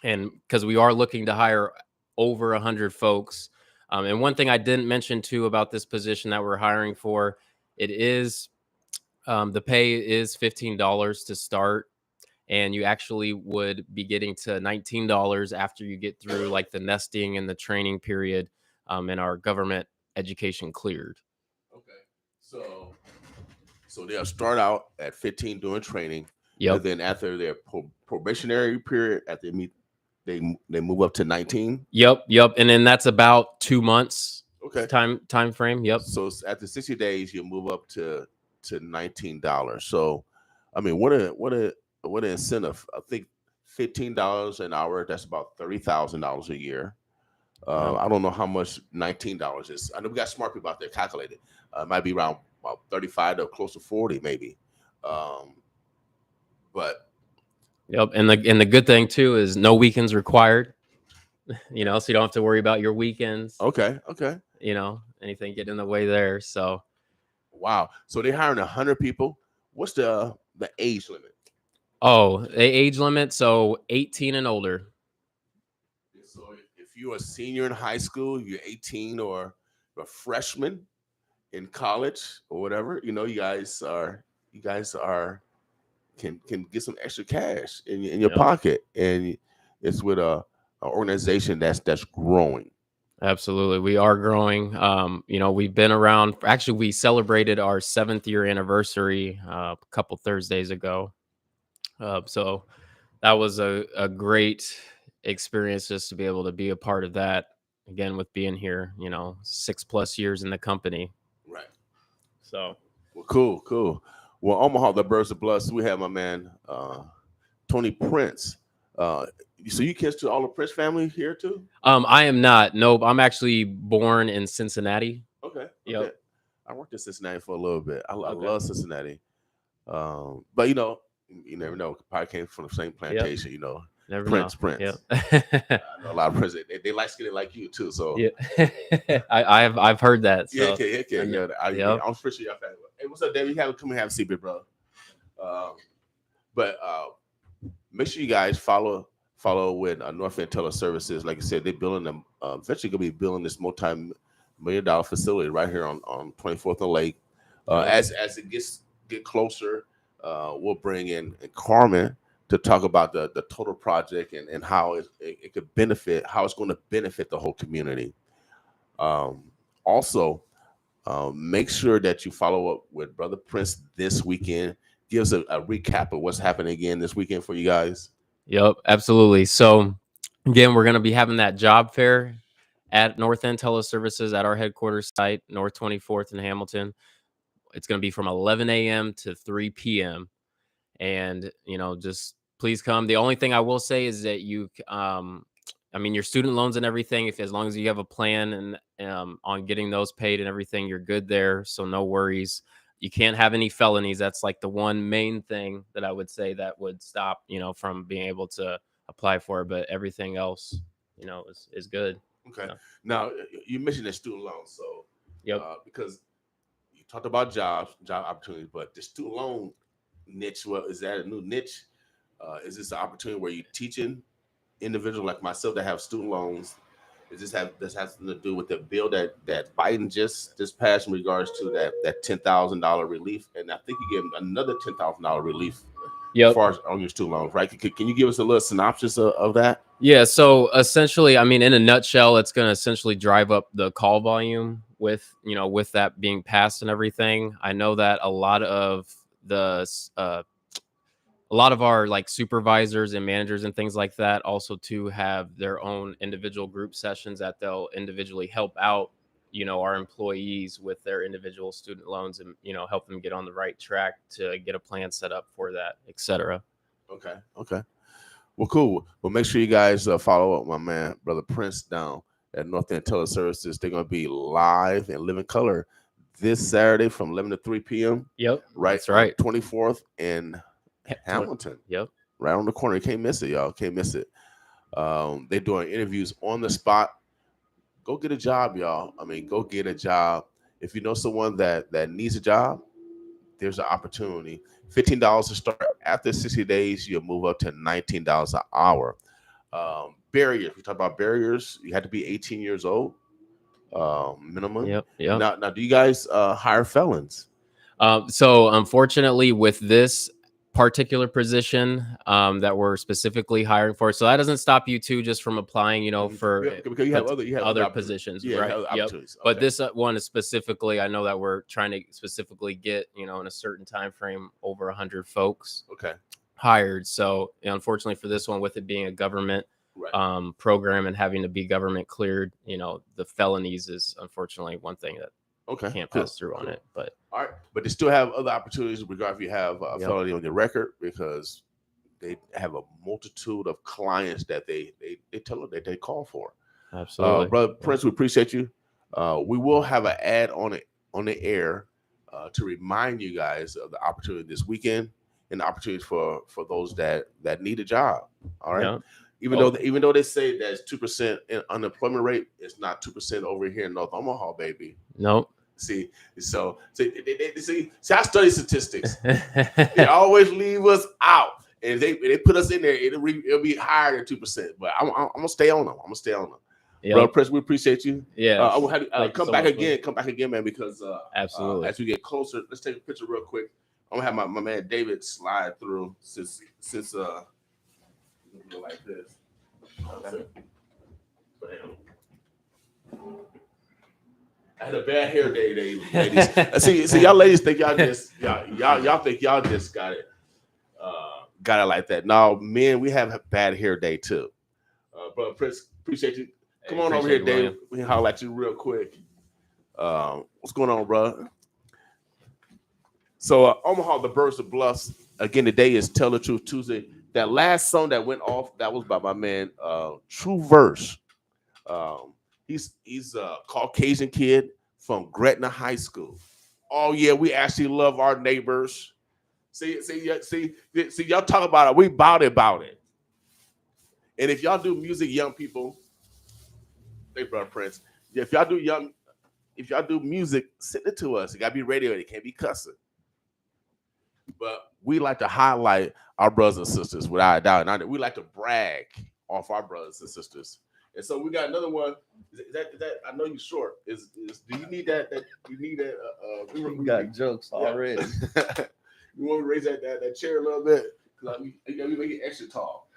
And because we are looking to hire over 100 folks. And one thing I didn't mention too about this position that we're hiring for, it is the pay is $15 to start, and you actually would be getting to $19 after you get through like the nesting and the training period, and our government education cleared. Okay. So they'll start out at 15 doing training. Yep. And then after their probationary period, after they move up to 19. Yep. And then that's about 2 months. Okay. Time frame. Yep. So after 60 days, you move up to $19. So, I mean, what an incentive! I think $15 an hour. That's about $30,000 a year. I don't know how much $19 is. I know we got smart people out there calculate it. It might be around about 35 to close to 40, maybe. But yep, and the good thing too is no weekends required. So you don't have to worry about your weekends. Okay. Anything getting in the way there. So, wow. So they're hiring 100 people. What's the age limit? Oh, the age limit, so 18 and older. So if you're a senior in high school, you're 18, or a freshman in college or whatever, you guys can get some extra cash in your pocket, and it's with an organization that's growing. Absolutely, we are growing. We've been around. Actually, we celebrated our 7th year anniversary a couple Thursdays ago. So that was a great experience just to be able to be a part of that again, with being here, 6+ years in the company. Right. So, well, cool. Well, Omaha, the Birds of Blood. So we have my man Tony Prince. So you kids to all the Prince family here too? I am not. Nope. I'm actually born in Cincinnati. Okay. Yep. I worked in Cincinnati for a little bit. I love Cincinnati. But you never know. Probably came from the same plantation. Yep. Prince. Yep. I know a lot of Prince. They like skinny like you too. So yeah. I've heard that. So. Yeah. I'm pretty sure y'all family. Hey, what's up, David? Come and have a seat, big bro. But make sure you guys follow with North End Teller Services. Like I said, they're building them. Eventually, gonna be building this multi-million-dollar facility right here on 24th and Lake. As it get closer, we'll bring in Carmen to talk about the total project and how it could benefit, how it's going to benefit the whole community. Also, make sure that you follow up with Brother Prince this weekend. Give us a recap of what's happening again this weekend for you guys. Yep, absolutely. So again, we're going to be having that job fair at North End Teleservices at our headquarters site, North 24th in Hamilton. It's going to be from 11 a.m. to 3 p.m. And, just please come. The only thing I will say is that your student loans and everything, as long as you have a plan and on getting those paid and everything, you're good there. So no worries. You can't have any felonies. That's like the one main thing that I would say that would stop, from being able to apply for it. But everything else, is good. Okay. Now you mentioned the student loans. So yep. Because you talked about job opportunities, but the student loan niche, is that a new niche? Is this an opportunity where you're teaching individuals like myself that have student loans? This has to do with the bill that Biden just passed in regards to that $10,000 relief, and I think you give another $10,000 relief. Yep. As far as on your student loans, right? Can you give us a little synopsis of that? Yeah. So essentially, in a nutshell, it's going to essentially drive up the call volume with that being passed and everything. I know that a lot of our like supervisors and managers and things like that also too have their own individual group sessions that they'll individually help out, our employees with their individual student loans and, help them get on the right track to get a plan set up for that, etc. Okay. Well, cool. Well, make sure you guys follow up my man, Brother Prince, down at North End Teller Services. They're going to be live and live in color this Saturday from 11 to 3 p.m. Yep. Right. That's right. 24th and Hamilton. Yep. Right on the corner. You can't miss it, y'all. Can't miss it. They're doing interviews on the spot. go get a job, y'all. I mean, go get a job. If you know someone that needs a job, there's an opportunity. $15 to start. After 60 days, you'll move up to $19 an hour. Barriers. We talk about barriers. You had to be 18 years old, minimum. Yep. Yep. Now, do you guys hire felons? So unfortunately, with this particular position that we're specifically hiring for, so that doesn't stop you too just from applying, for Because you have other opportunities. positions, Yeah, you right? have Yep. opportunities. But Okay. this one is specifically, I know that we're trying to specifically get, in a certain time frame, over 100 folks Okay. hired. So unfortunately for this one, with it being a government Right. program and having to be government cleared, the felonies is unfortunately one thing that Okay. can't Cool. pass through on Cool. it. But All right, but they still have other opportunities, regardless if you have a Yep. felony on your record, because they have a multitude of clients that they tell them that they call for. Absolutely. Brother Prince, we appreciate you. We will have an ad on the air to remind you guys of the opportunity this weekend and the opportunities for those that need a job. All right. Yeah. Even though they say that's 2% unemployment rate, it's not 2% over here in North Omaha, baby. Nope. See, see, I study statistics. They always leave us out, and they put us in there. It'll be higher than 2%. But I'm gonna stay on them. I'm gonna stay on them. Yep. Brother Prince, we appreciate you. Yeah. I will have you, Thank you come so back much, again. man. Come back again, man. Because Absolutely. as we get closer, let's take a picture real quick. I'm gonna have my man David slide through since like this. Okay. Bam. I had a bad hair day, ladies. see, y'all ladies think y'all think y'all just got it like that. No, men, we have a bad hair day too. Brother Prince, appreciate you. Come on over here, Dave. We can holler at you real quick. What's going on, bro? So Omaha, the Birds of Bluffs. Again, today is Tell the Truth Tuesday. That last song that went off, that was by my man True Verse. He's a Caucasian kid from Gretna High School. Oh yeah, we actually love our neighbors. See, y'all talk about it. We about it. And if y'all do music, young people, hey, brother Prince, if y'all do music, send it to us. It gotta be radio. It can't be cussing. But we like to highlight our brothers and sisters without a doubt. And we like to brag off our brothers and sisters. And so we got another one. Is that I know you're short. Do you need that? You need that? We got jokes already. You want to raise that chair a little bit? Because you gotta make it extra tall.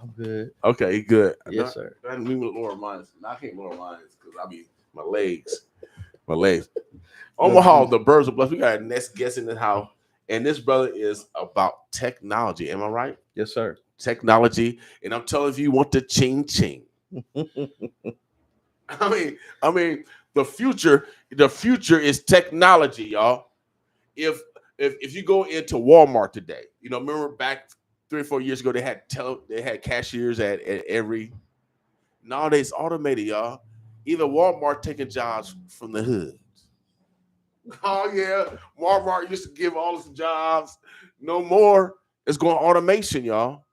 I'm good. Okay, good. Yes, sir. I didn't mean to lower mine. I can't lower mine because my legs. Omaha, the Birds of Bluffs. We got a next guest in the house, and this brother is about technology. Am I right? Yes, sir. Technology, and I'm telling you want the ching. I mean, the future is technology, y'all. If you go into Walmart today, remember back 3 or 4 years ago, they had cashiers at every. Nowadays, automated, y'all. Either Walmart taking jobs from the hood. Oh yeah, Walmart used to give all those jobs. No more. It's going automation, y'all.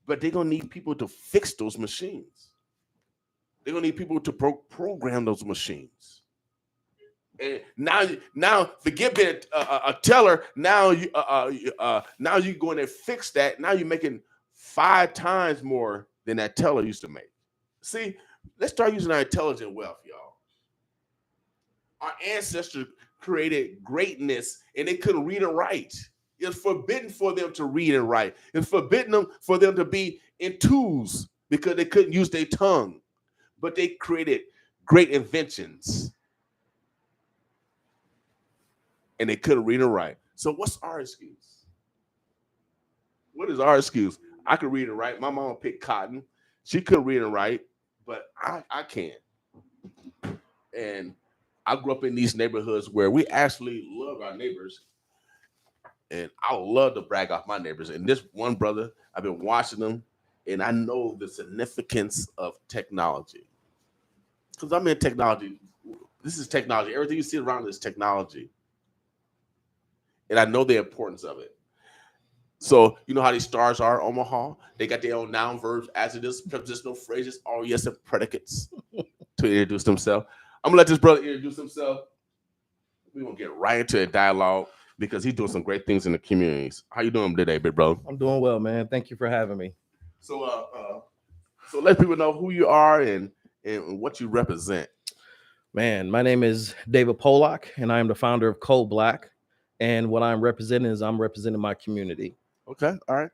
But they're gonna need people to fix those machines. They're gonna need people to program those machines. And now forget being a teller. Now you go in and fix that. Now you're making 5 times more than that teller used to make. See, let's start using our intelligent wealth, y'all. Our ancestors created greatness, and they couldn't read and write. It's forbidden for them to read and write. It's forbidden for them to be in tools because they couldn't use their tongue. But they created great inventions. And they couldn't read and write. So what's our excuse? What is our excuse? I could read and write. My mom picked cotton. She couldn't read and write, but I can. And I grew up in these neighborhoods where we actually love our neighbors. And I love to brag off my neighbors. And this one brother, I've been watching them, and I know the significance of technology. Because I'm in technology. This is technology. Everything you see around is technology. And I know the importance of it. So you know how these stars are, Omaha? They got their own noun, verbs, adjectives, prepositional phrases, all yes, and predicates to to introduce himself. I'm gonna let this brother introduce himself. We're gonna get right into a dialogue because he's doing some great things in the communities. How you doing today, big bro? I'm doing well, man. Thank you for having me. So so let people know who you are and what you represent. Man, my name is David Pollack, and I am the founder of Pollack. And what I'm representing is I'm representing my community. Okay, all right.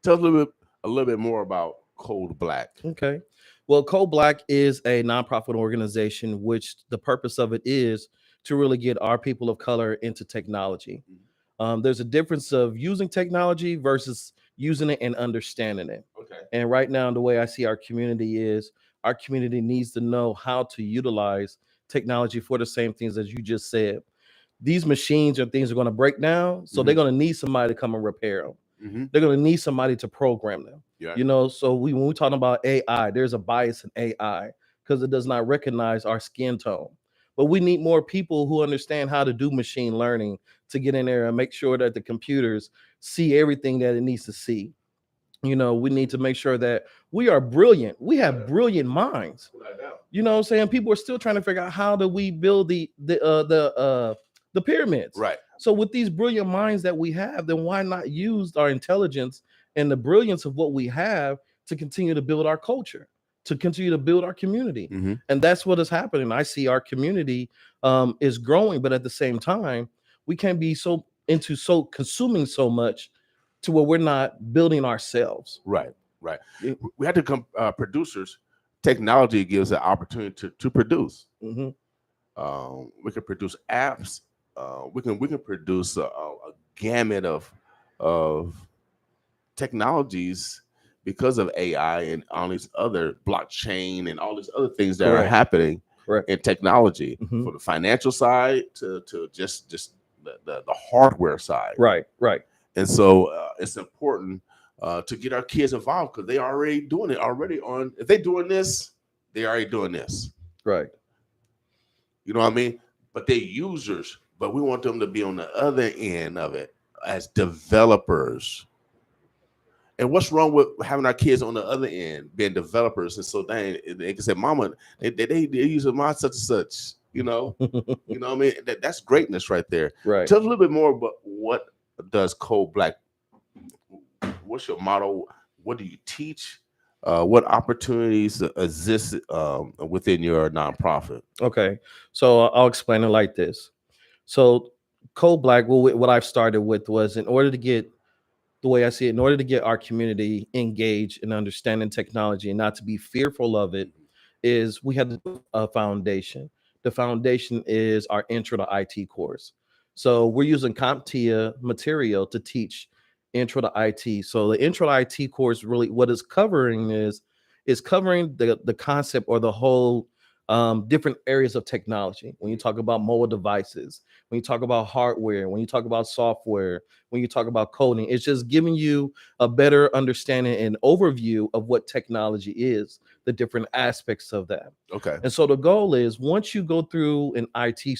Tell us a little bit more about Cold Black. Okay. Well, Pollack is a nonprofit organization, which the purpose of it is to really get our people of color into technology. There's a difference of using technology versus using it and understanding it. Okay. And right now, the way I see our community is our community needs to know how to utilize technology for the same things as you just said. These machines and things are going to break down, so they're going to need somebody to come and repair them. Mm-hmm. They're going to need somebody to program them. Yeah. You know, so when we're talking about AI, there's a bias in AI because it does not recognize our skin tone. But we need more people who understand how to do machine learning to get in there and make sure that the computers see everything that it needs to see. You know, we need to make sure that we are brilliant. We have brilliant minds. You know what I'm saying? People are still trying to figure out how do we build the pyramids. Right. So with these brilliant minds that we have, then why not use our intelligence and the brilliance of what we have to continue to build our culture, to continue to build our community? Mm-hmm. And that's what is happening. I see our community is growing, but at the same time, we can't be so consuming so much to where we're not building ourselves. Right. We had to come producers. Technology gives an opportunity to produce. Mm-hmm. We can produce apps. We can produce a gamut of technologies because of AI and all these other blockchain and all these other things that are happening in technology, from the financial side to just the hardware side. Right. And so it's important to get our kids involved because they already doing it if they're doing this, they already doing this. Right. You know what I mean? But they're users, but we want them to be on the other end of it as developers. And what's wrong with having our kids on the other end being developers? And so they can say, "Mama, they using my such and such." You know, you know what I mean? That's greatness right there. Right. Tell us a little bit more about what does Cold Black. What's your motto? What do you teach? What opportunities exist within your nonprofit? Okay, so I'll explain it like this. So Cold Black, what I've started with was in order to get the way I see it, in order to get our community engaged in understanding technology and not to be fearful of it, is we have to do a foundation. The foundation is our intro to IT course. So we're using CompTIA material to teach intro to IT. So the intro to IT course really what it's covering is covering the concept or the whole different areas of technology. When you talk about mobile devices, when you talk about hardware, when you talk about software, when you talk about coding, it's just giving you a better understanding and overview of what technology is, the different aspects of that. Okay. And so the goal is once you go through an IT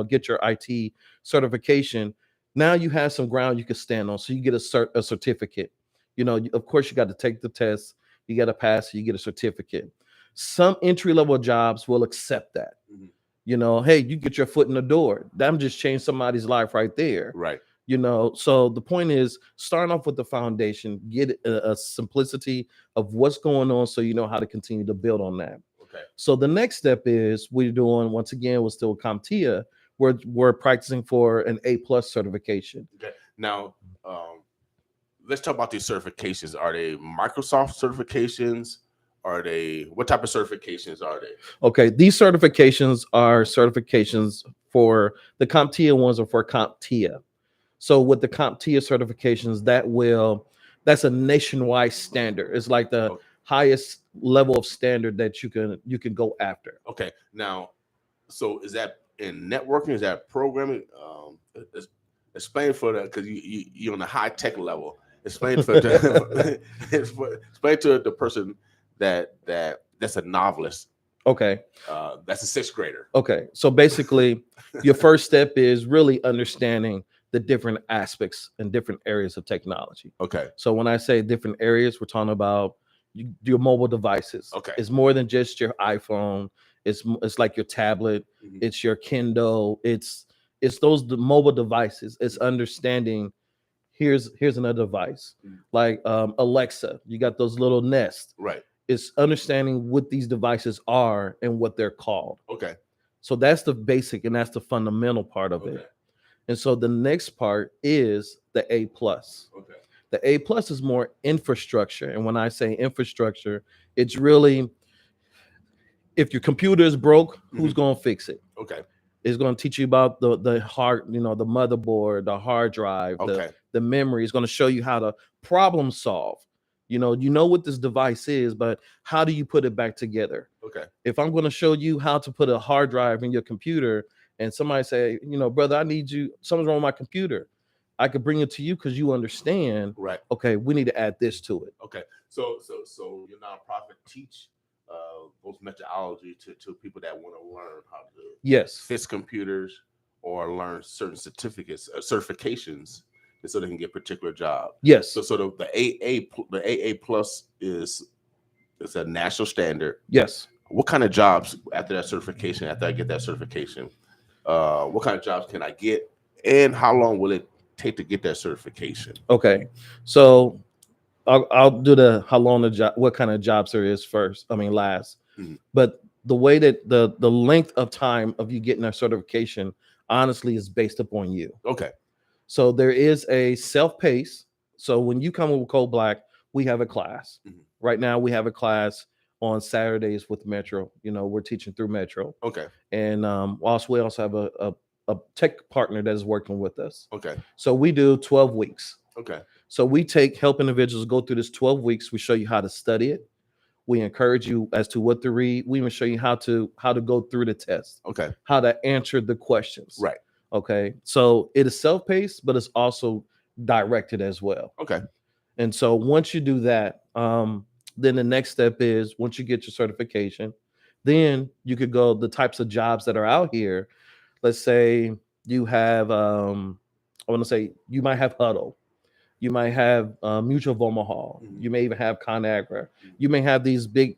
get your IT certification, now you have some ground you can stand on. So you get a certificate. You know, of course, you got to take the test, you got to pass, you get a certificate. Some entry level jobs will accept that. Mm-hmm. You know, hey, you get your foot in the door. That just changed somebody's life right there. Right. You know, so the point is starting off with the foundation, get a simplicity of what's going on so you know how to continue to build on that. Okay. So the next step is we're doing, once again, we're still CompTIA. We're practicing for an A+ certification. Okay. Now, let's talk about these certifications. Are they Microsoft certifications? What type of certifications are they? Okay, these certifications are certifications for the CompTIA ones are for CompTIA. So with the CompTIA certifications, that's a nationwide standard. It's like the highest level of standard that you can go after. Okay. Now, so is that in networking? Is that programming? Explain for that because you're on the high tech level. Explain for explain to the person that's a novelist. Okay. That's a sixth grader. Okay. So basically, your first step is really understanding the different aspects and different areas of technology. Okay. So when I say different areas, we're talking about your mobile devices. Okay. It's more than just your iPhone. It's like your tablet, Mhm. it's your Kindle, it's those mobile devices. It's understanding here's another device Mhm. like Alexa. You got those little Nest. Right. It's understanding what these devices are and what they're called. Okay. So that's the basic and that's the fundamental part of Okay. it. And so the next part is the A plus. Okay. The A plus is more infrastructure. And when I say infrastructure, it's really if your computer is broke, who's Mhm. going to fix it? Okay. It's going to teach you about the hard, the motherboard, the hard drive, Okay. the memory. It's going to show you how to problem solve. You know what this device is, but how do you put it back together? Okay. If I'm going to show you how to put a hard drive in your computer, and somebody say, brother, I need you, something's wrong with my computer, I could bring it to you because you understand. Right. Okay, we need to add this to it. Okay. So your nonprofit teach those methodology to people that want to learn how to Yes. fix computers or learn certain certificates, certifications, and so they can get particular jobs. Yes. So the AA plus is a national standard. Yes. What kind of jobs after that certification? After I get that certification, what kind of jobs can I get, and how long will it take to get that certification? Okay. So I'll do the how long the job, what kind of jobs there is first. I mean, last. Mhm. But the way that the length of time of you getting that certification honestly is based upon you. Okay. So there is a self-pace. So when you come with Code Black, we have a class. Mhm. Right now, we have a class on Saturdays with Metro. We're teaching through Metro, Okay. and we also have a tech partner that is working with us. Okay. So we do 12 weeks. Okay. So we help individuals go through this 12 weeks. We show you how to study it. We encourage you as to what to read. We even show you how to go through the test, Okay. how to answer the questions. Right. Okay. So it is self-paced, but it's also directed as well. Okay. And so once you do that, then the next step is once you get your certification, then you could go the types of jobs that are out here. Let's say you have, I want to say you might have Huddle. You might have Mutual of Omaha. Mhm. You may even have ConAgra. You may have these big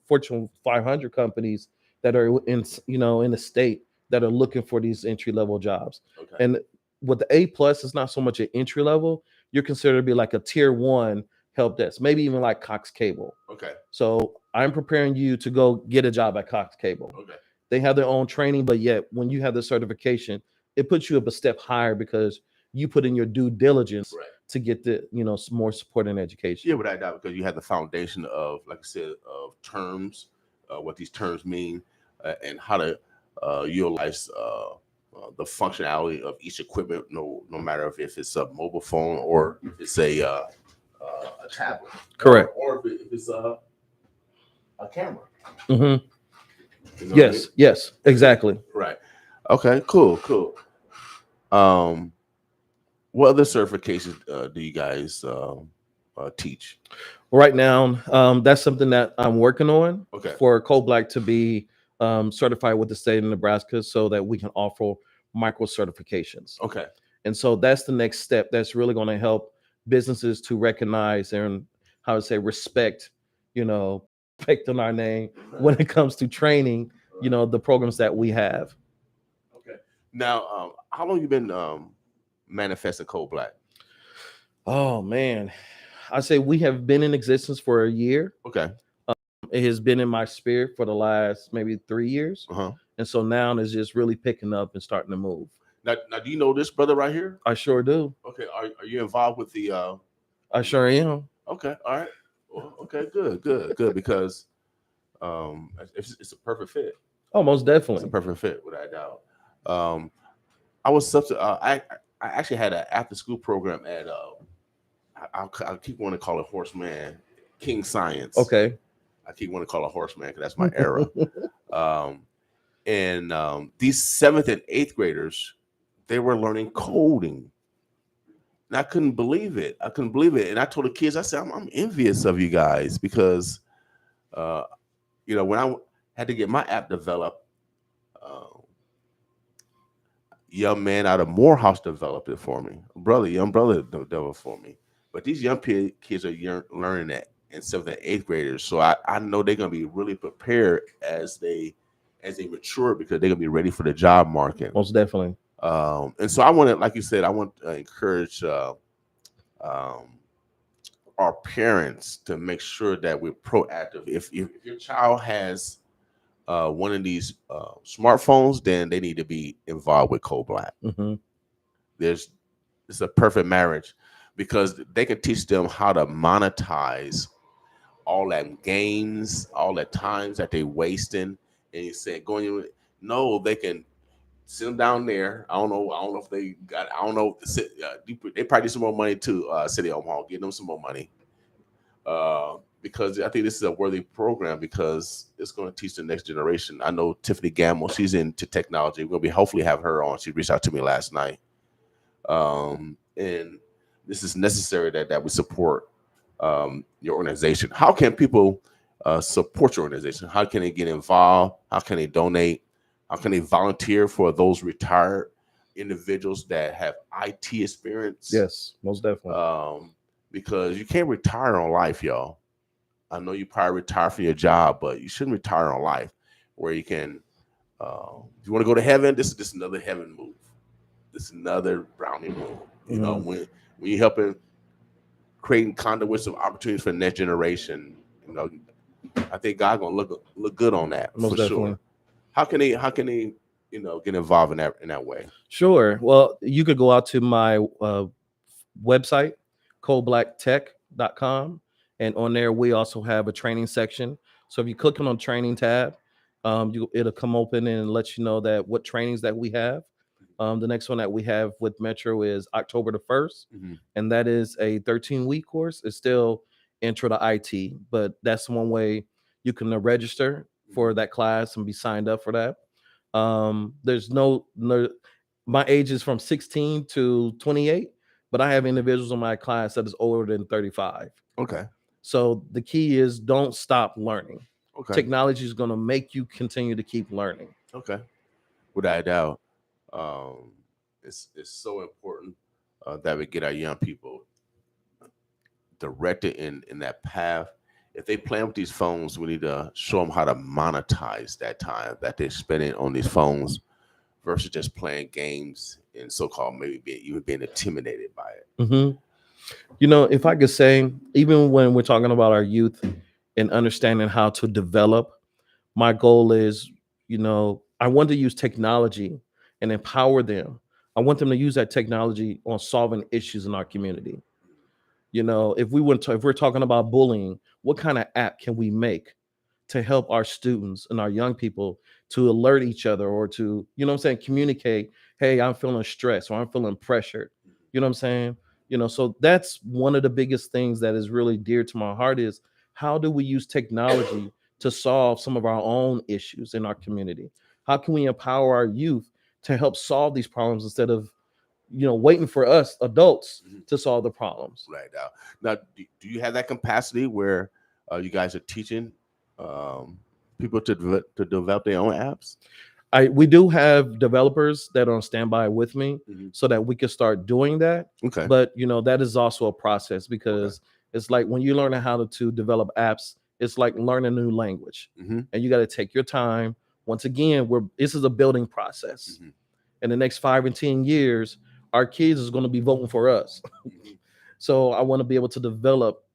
Fortune 500 companies that are in the state that are looking for these entry level jobs. Okay. And with the A plus, it's not so much an entry level. You're considered to be like a tier one help desk, maybe even like Cox Cable. Okay. So I'm preparing you to go get a job at Cox Cable. Okay. They have their own training, but yet when you have the certification, it puts you up a step higher because you put in your due diligence Right. to get the some more support and education. Yeah, without doubt, because you have the foundation of, like I said, of terms, what these terms mean, and how to utilize the functionality of each equipment, no matter if it's a mobile phone or if it's a tablet, Correct. or if it's a camera. Mm-hmm. You know what I Yes, mean? yes, exactly. Right. Okay. Cool. What other certifications do you guys teach? Right now, that's something that I'm working on. Okay. For Code Black to be certified with the state of Nebraska, so that we can offer micro certifications. Okay. And so that's the next step. That's really going to help businesses to recognize and how to say respect, respect on our name when it comes to training. The programs that we have. Okay. Now, how long you been manifesting Code Black? Oh man, I say we have been in existence for a year. Okay. It has been in my spirit for the last maybe 3 years, Uh-huh. and so now it's just really picking up and starting to move. Now, do you know this brother right here? I sure do. Okay. Are you involved with the? I sure am. Okay. All right. Well, okay. Good. Because it's a perfect fit. Oh, most It's a definitely. perfect fit, without doubt. I was I actually had an after school program at I keep wanting to call it Horseman King Science. Okay. I keep wanting to call it Horseman because that's my era. And these 7th and 8th graders, they were learning coding. And I couldn't believe it. And I told the kids, I said, I'm envious of you guys because, when I had to get my app developed, young man out of Morehouse developed it for me. Young brother developed it for me. But these young kids are learning that in 7th and 8th graders. So I know they're going to be really prepared as they as they mature because they're gonna be ready for the job market. Most definitely. And so I want to, like you said, I want to encourage um, our parents to make sure that we're proactive. If your child has one of these smartphones, then they need to be involved with Cold Black. Hmm. There's It's a perfect marriage because they can teach them how to monetize all that games, all that times that they wasting. And you said going, no, they can sit them down there. I don't know if they got. I don't know. They probably need some more money to City of Omaha. Give them some more money because I think this is a worthy program because it's going to teach the next generation. I know Tiffany Gamble. She's into technology. We're going to be hopefully have her on. She reached out to me last night, and this is necessary that we support your organization. How can people support your organization? How can they get involved? How can they donate? How can they volunteer for those retired individuals that have IT experience? Yes, most definitely. Because you can't retire on life, y'all. I know you probably retire from your job, but you shouldn't retire on life where you can, if you want to go to heaven, this is just another heaven move. This is another brownie move. You know, when you're helping creating conduits of opportunities for the next generation, you know, I think God gonna look good on that Most for definitely. sure. How can they get involved in that way? Sure. Well, you could go out to my website, coldblacktech.com. And on there, we also have a training section. So if you click on the training tab, it'll come open and let you know that what trainings that we have. The next one that we have with Metro is October the 1st. And that is a 13-week course. It's still intro to IT, but that's one way you can register for that class and be signed up for that. There's no, my age is from 16 to 28, but I have individuals in my class that is older than 35. Okay. So the key is don't stop learning. Okay. Technology is going to make you continue to keep learning. Okay. Without a doubt, it's so important that we get our young people directed in that path. If they play with these phones, we need to show them how to monetize that time that they're spending on these phones versus just playing games and so-called maybe even being intimidated by it. Mm-hmm. You know, if I could say, even when we're talking about our youth and understanding how to develop, my goal is, I want to use technology and empower them. I want them to use that technology on solving issues in our community. If we're talking about bullying, what kind of app can we make to help our students and our young people to alert each other or to, communicate, hey, I'm feeling stressed or I'm feeling pressured. You know what I'm saying? So that's one of the biggest things that is really dear to my heart is how do we use technology to solve some of our own issues in our community? How can we empower our youth to help solve these problems instead of, waiting for us adults to solve the problems? Right now, do you have that capacity where you guys are teaching people to develop their own apps? We do have developers that are on standby with me Mhm. so that we can start doing that. Okay. But that is also a process because it's like when you're learning how to develop apps, it's like learning a new language. Mhm. And you got to take your time. Once again, this is a building process. Mhm. In the next 5 and 10 years, our kids is going to be voting for us. Mhm. So I want to be able to develop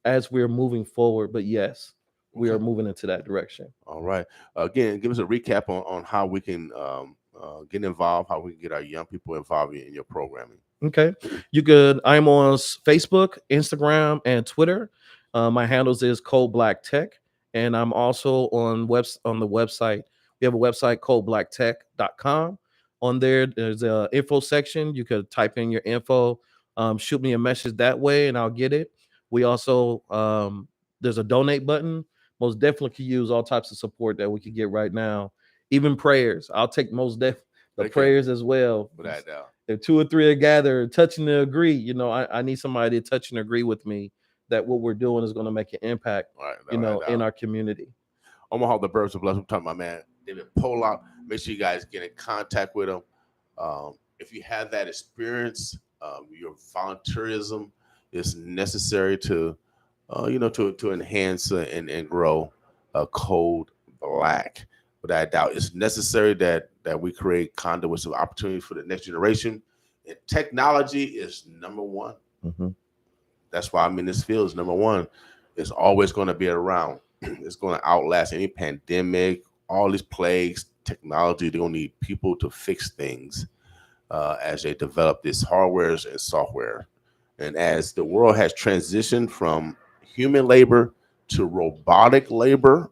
as we're moving forward. But yes, we are Okay. moving into that direction. All right. Again, give us a recap on how we can get involved, how we can get our young people involved in your programming. Okay. I'm on Facebook, Instagram, and Twitter. My handles is Cold Black Tech. And I'm also on the website. We have a website, coldblacktech.com. On there's a info section. You could type in your info, shoot me a message that way, and I'll get it. We also there's a donate button. Most definitely could use all types of support that we could get right now. Even prayers. I'll take the Okay. prayers as well. Without doubt. If 2 or 3 are gathered, touching to agree, I need somebody to touch and agree with me that what we're doing is going to make an impact, All right, in our community. Omaha, the birds are blessed. I'm talking about my man David Pollack. Make sure you guys get in contact with him. If you have that experience, your volunteerism is necessary to, to enhance and grow Cold Black. without a doubt. It's necessary that we create conduits of opportunity for the next generation. And technology is number one. Mm-hmm. That's why I'm in this field. Is number one. It's always going to be around. It's going to outlast any pandemic, all these plagues, technology. They're going to need people to fix things as they develop this hardwares and software. And as the world has transitioned from human labor to robotic labor,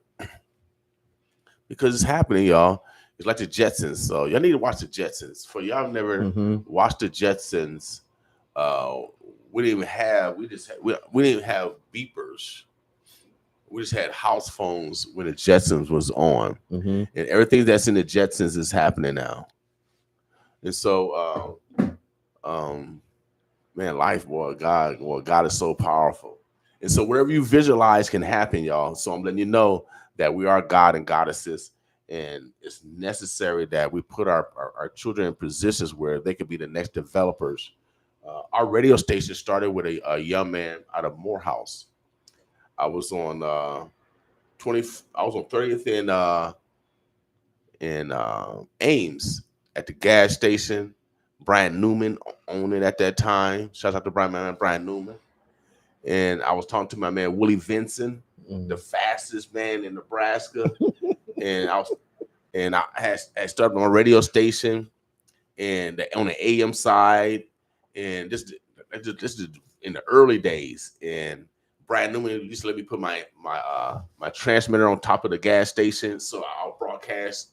because it's happening, y'all. It's like the Jetsons. So y'all need to watch the Jetsons. For y'all who never Mm-hmm. watched the Jetsons, we didn't even have we didn't even have beepers. We just had house phones when the Jetsons was on, Mm-hmm. and everything that's in the Jetsons is happening now. And so, man, life, boy, God is so powerful. And so, whatever you visualize can happen, y'all. So I'm letting you know that we are God and goddesses, and it's necessary that we put our children in positions where they could be the next developers. Our radio station started with a young man out of Morehouse. I was on 20. I was on 30th in Ames at the gas station. Brian Newman owned it at that time. Shout out to Brian Newman. And I was talking to my man Willie Vinson, the fastest man in Nebraska. and I had started on a radio station and on the AM side, and this is in the early days. And Brian Newman used to let me put my transmitter on top of the gas station, so I'll broadcast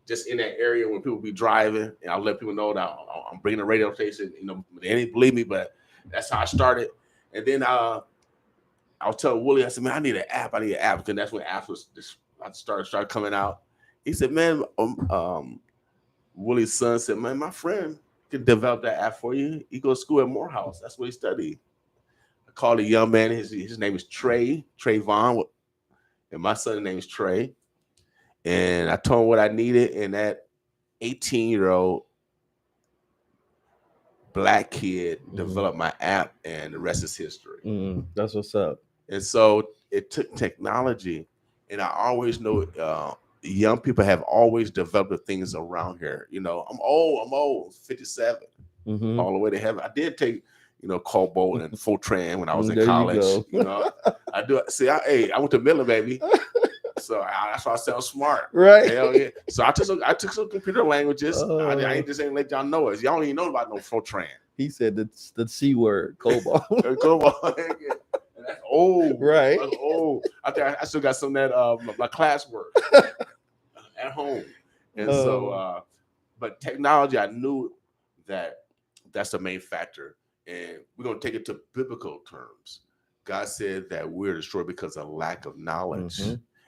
just in that area when people be driving, and I'll let people know that I'm bringing a radio station. You know, they didn't believe me, but that's how I started. And then I was telling Willie, I said, man, I need an app, because that's when apps was started coming out. He said, man, Willie's son said, man, my friend can develop that app for you. He goes to school at Morehouse. That's what he studied. I called a young man. His name is Trayvon, and my son's name is Trey. And I told him what I needed, and that 18-year-old black kid developed my app, and the rest is history. That's what's up. And so it took technology, and I always know young people have always developed the things around here. You know, I'm old, 57, all the way to heaven. I did take, Cobalt and Fortran when I was in There college. you go. I do. See, I went to Miller, baby. So that's why I sound smart, Right. Hell yeah. So I took some computer languages. I ain't just ain't let y'all know it. Y'all don't even know about no Fortran. He said the C word, Cobalt. Cobalt. And that's old, right? That's old. I think I still got some of that my classwork at home. And so, but technology, I knew that's the main factor, and we're gonna take it to biblical terms. God said that we're destroyed because of lack of knowledge.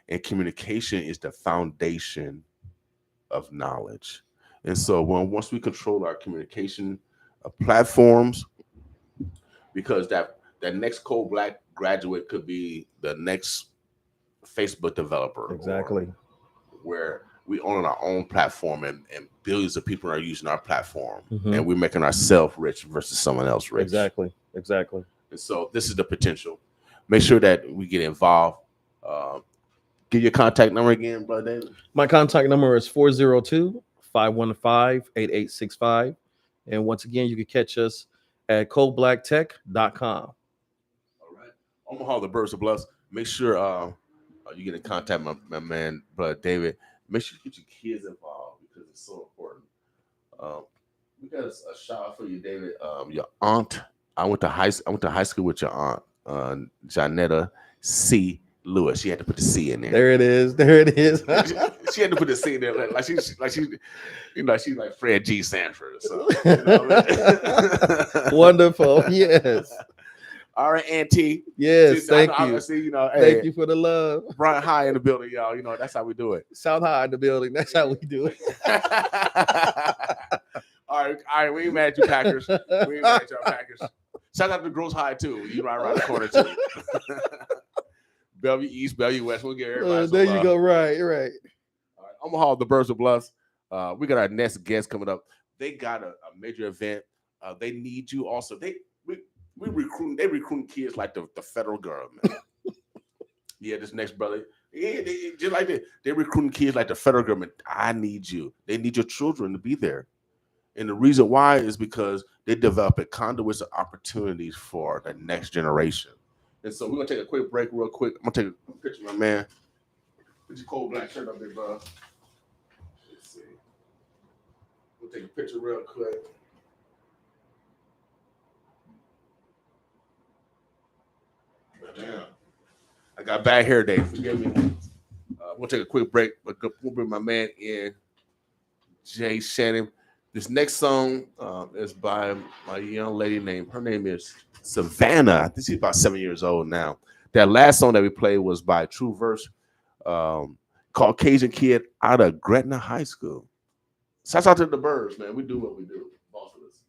And communication is the foundation of knowledge. And so once we control our communication platforms, because that next Cold Black graduate could be the next Facebook developer. Exactly. Where we own our own platform, and billions of people are using our platform, and we're making ourselves rich versus someone else rich. Exactly. And so this is the potential. Make sure that we get involved. Give your contact number again, Brother David. My contact number is 402-515-8865. And once again, you can catch us at coldblacktech.com. All right. Omaha, the Birds of Bless. Make sure you get in contact with my man, Brother David. Make sure you get your kids involved because it's so important. We got a shout out for you, David. Your aunt. I went to high school with your aunt, Janetta C. Lewis. She had to put the C in there. There it is. She had to put the C in there, like she's like Fred G. Sanford. So, Wonderful. Yes. All right, Auntie. Yes. Thank you. Thank you for the love. Brian High in the building, y'all. That's how we do it. South High in the building. That's how we do it. All right. We ain't mad at you, Packers. We ain't mad at y'all, Packers. Shout out to Gross High too. You right around the corner too. Bellevue East, Bellevue West. We'll get everybody. There you go. Right. All right. Omaha, the Birds of Bluffs. We got our next guest coming up. They got a major event. They need you also. We recruiting kids like the federal government. Yeah, this next brother, Yeah, just like they recruiting kids like the federal government. I need you. They need your children to be there. And the reason why is because they develop a conduits of opportunities for the next generation. And so we're gonna take a quick break, real quick. I'm gonna take a picture of my man. Put your cold black shirt up there, bro. Let's see. We'll take a picture real quick. Damn. I got bad hair day. Forgive me. We'll take a quick break. We'll bring my man in, Jay Shannon. This next song is by my young lady named, her name is Savannah. I think she's about 7 years old now. That last song that we played was by True Verse, Caucasian Kid out of Gretna High School. Shouts out to the birds, man. We do what we do. Boss of us.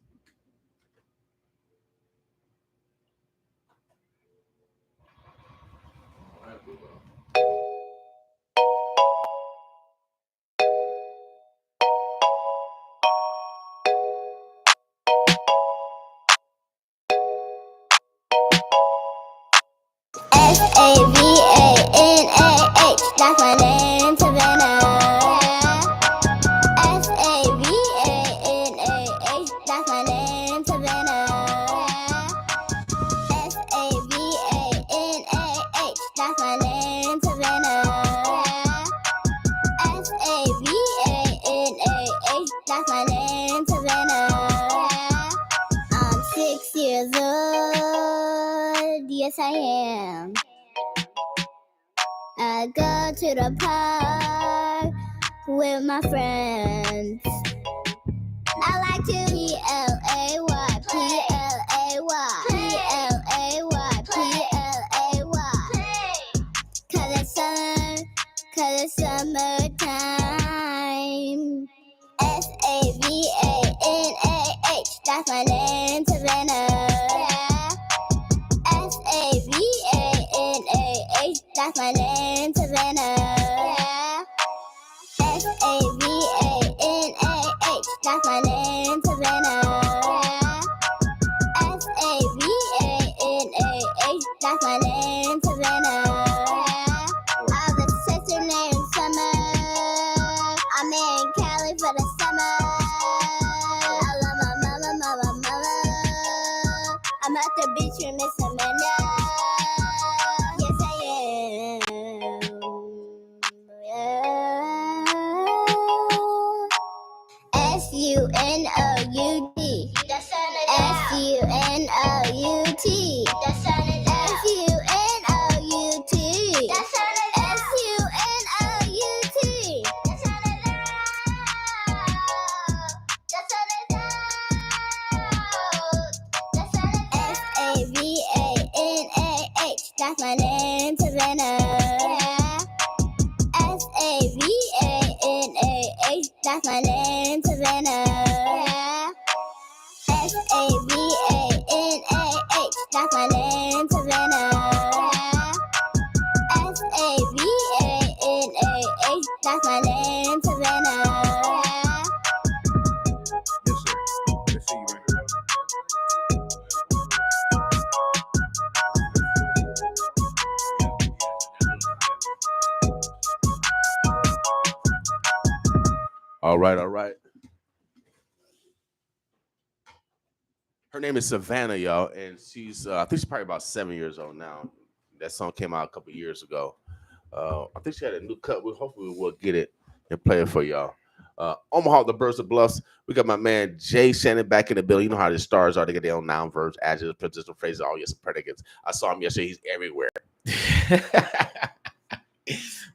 Savannah. That's my name, Savannah. Savannah. That's my name, Savannah. Savannah. That's my name, Savannah. I'm 6 years old. Yes, I am. I go to the park with my friends. I like to P-L-A-Y, P-L-A-Y, P-L-A-Y, P-L-A-Y. 'Cause it's summertime. Savannah. That's my name, Savannah. Savannah. That's my name, Savannah. Savannah. That's my name, Savannah. Savannah. That's my name, Savannah. I have a sister named Summer. I'm in Cali for the summer. I love my mama. I'm at the beach with Miss Amanda. Yes, I am. S-U-N-O-U-T. S-U-N-O-U-T. S-U-N-O-U-T. S-U-N-O-U-T. S-A-V-A-N-A-H. That's my name, Savannah. S-A-V-A-N-A-H. That's my name, Savannah. S-A-V-A-N-A-H. That's my name, Savannah. S-A-V-A-N-A-H. That's my name, Savannah. Yes, sir. Let's see you right here. All right. Her name is Savannah, y'all, and she's I think she's probably about 7 years old now. That song came out a couple years ago. I think she had a new cut. Hopefully we'll get it and play it for y'all. Omaha, the Birds of Bluffs. We got my man Jay Shannon back in the building. You know how the stars are. They get their own noun, verbs, adjectives, prepositional phrases, all yes, predicates. I saw him yesterday. He's everywhere.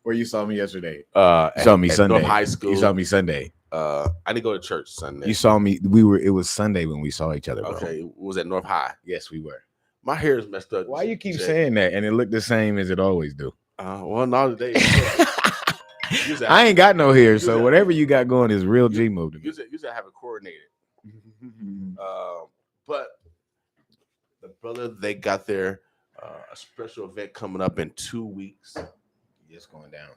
Where you saw me yesterday? You saw me Sunday. North High School. You saw me Sunday. I didn't go to church Sunday. You saw me. It was Sunday when we saw each other, bro. Okay, it was at North High. Yes, we were. My hair is messed up. Why you keep Jay. saying that? And it looked the same as it always do. Well, not today. I ain't got no hair, so whatever you got going is real G move to me. You said have it coordinated. But the brother, they got their a special event coming up in 2 weeks. Just going down.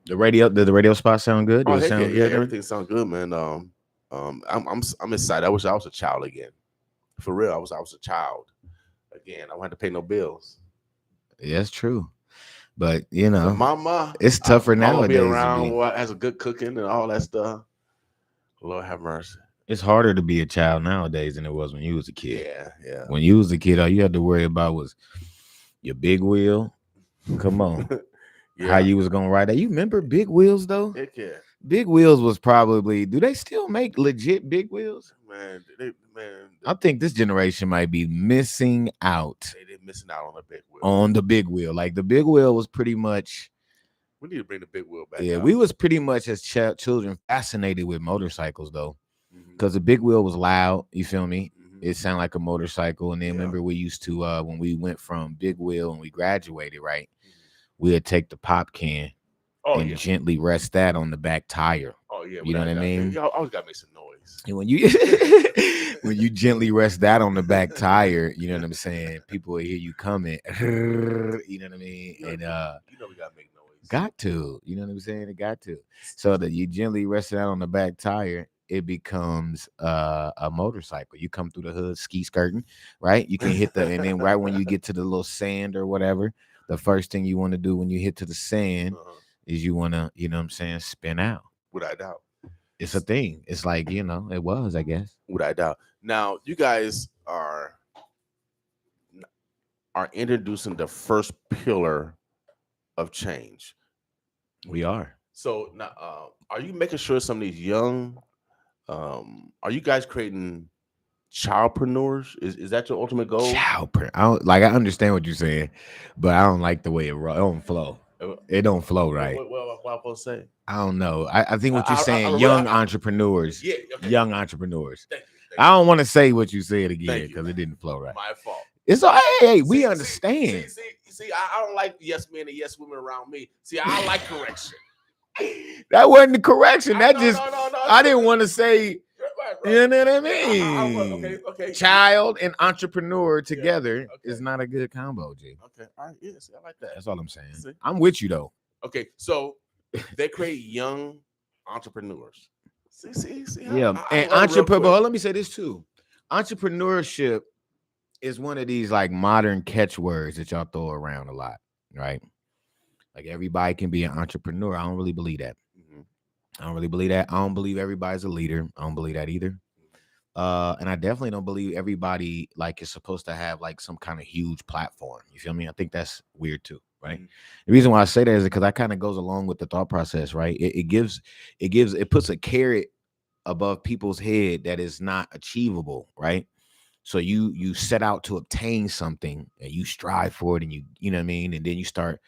The radio spot sound good? Oh, Does it sound yeah, good? everything sounds good, man. I'm excited. I wish I was a child again. For real, I was a child again. I don't have to pay no bills. Yeah, that's true. But Mama, it's tougher mama be nowadays to around be. what has a good cooking and all that stuff. Lord have mercy. It's harder to be a child nowadays than it was when you was a kid. Yeah. When you was a kid, all you had to worry about was your big wheel. Come on. How you was gonna ride that. You remember big wheels though? Heck yeah. Big wheels was probably, do they still make legit big wheels? Man, I think this generation might be missing out they're missing out on the big wheel. on the big wheel. Like the big wheel was pretty much. We need to bring the big wheel back. Yeah, out. we was pretty much as children fascinated with motorcycles though, because the big wheel was loud. You feel me? It sounded like a motorcycle. And then remember we used to when we went from big wheel and we graduated, right? We'd take the pop can and gently rest that on the back tire. Oh yeah, you know what I mean? I always gotta make some noise. And when you when you gently rest that on the back tire, you know what I'm saying? People will hear you coming. You know what I mean? And we gotta make noise. got to, you know what I'm saying? It got to. So that you gently rest it out on the back tire, it becomes a motorcycle. You come through the hood ski skirting, right? You can hit and then right when you get to the little sand or whatever, the first thing you want to do when you hit to the sand is you want to, you know what I'm saying, spin out. Without doubt. It's a thing. It's like, it was, I guess. Without doubt. Now, you guys are introducing the first pillar of change. We are. So now, are you making sure some of these young, are you guys creating childpreneurs? Is that your ultimate goal? I understand what you're saying, but I don't like the way it don't flow. It don't flow right. What am I supposed to say? I don't know. I think what you're saying, young entrepreneurs. Yeah, okay. Young entrepreneurs. Thank you. I don't want to say what you said again because it didn't flow right. My fault. It's all hey, we understand. See, I don't like yes men and yes women around me. See, I like correction. That wasn't the correction. No. I didn't want to say. Right. You know what I mean? Okay. Child and entrepreneur together is not a good combo, G. Okay, all right, yes, I like that. That's all I'm saying. See? I'm with you though. Okay, so they create young entrepreneurs. See. And entrepreneur. Let me say this too. Entrepreneurship is one of these like modern catchwords that y'all throw around a lot, right? Like everybody can be an entrepreneur. I don't really believe that. I don't really believe that. I don't believe everybody's a leader. I don't believe that either. And I definitely don't believe everybody like is supposed to have like some kind of huge platform. You feel me? I think that's weird too, right? The reason why I say that is because that kind of goes along with the thought process, right? It puts a carrot above people's head that is not achievable, right? So you set out to obtain something and you strive for it and you know what I mean? And then you start, right?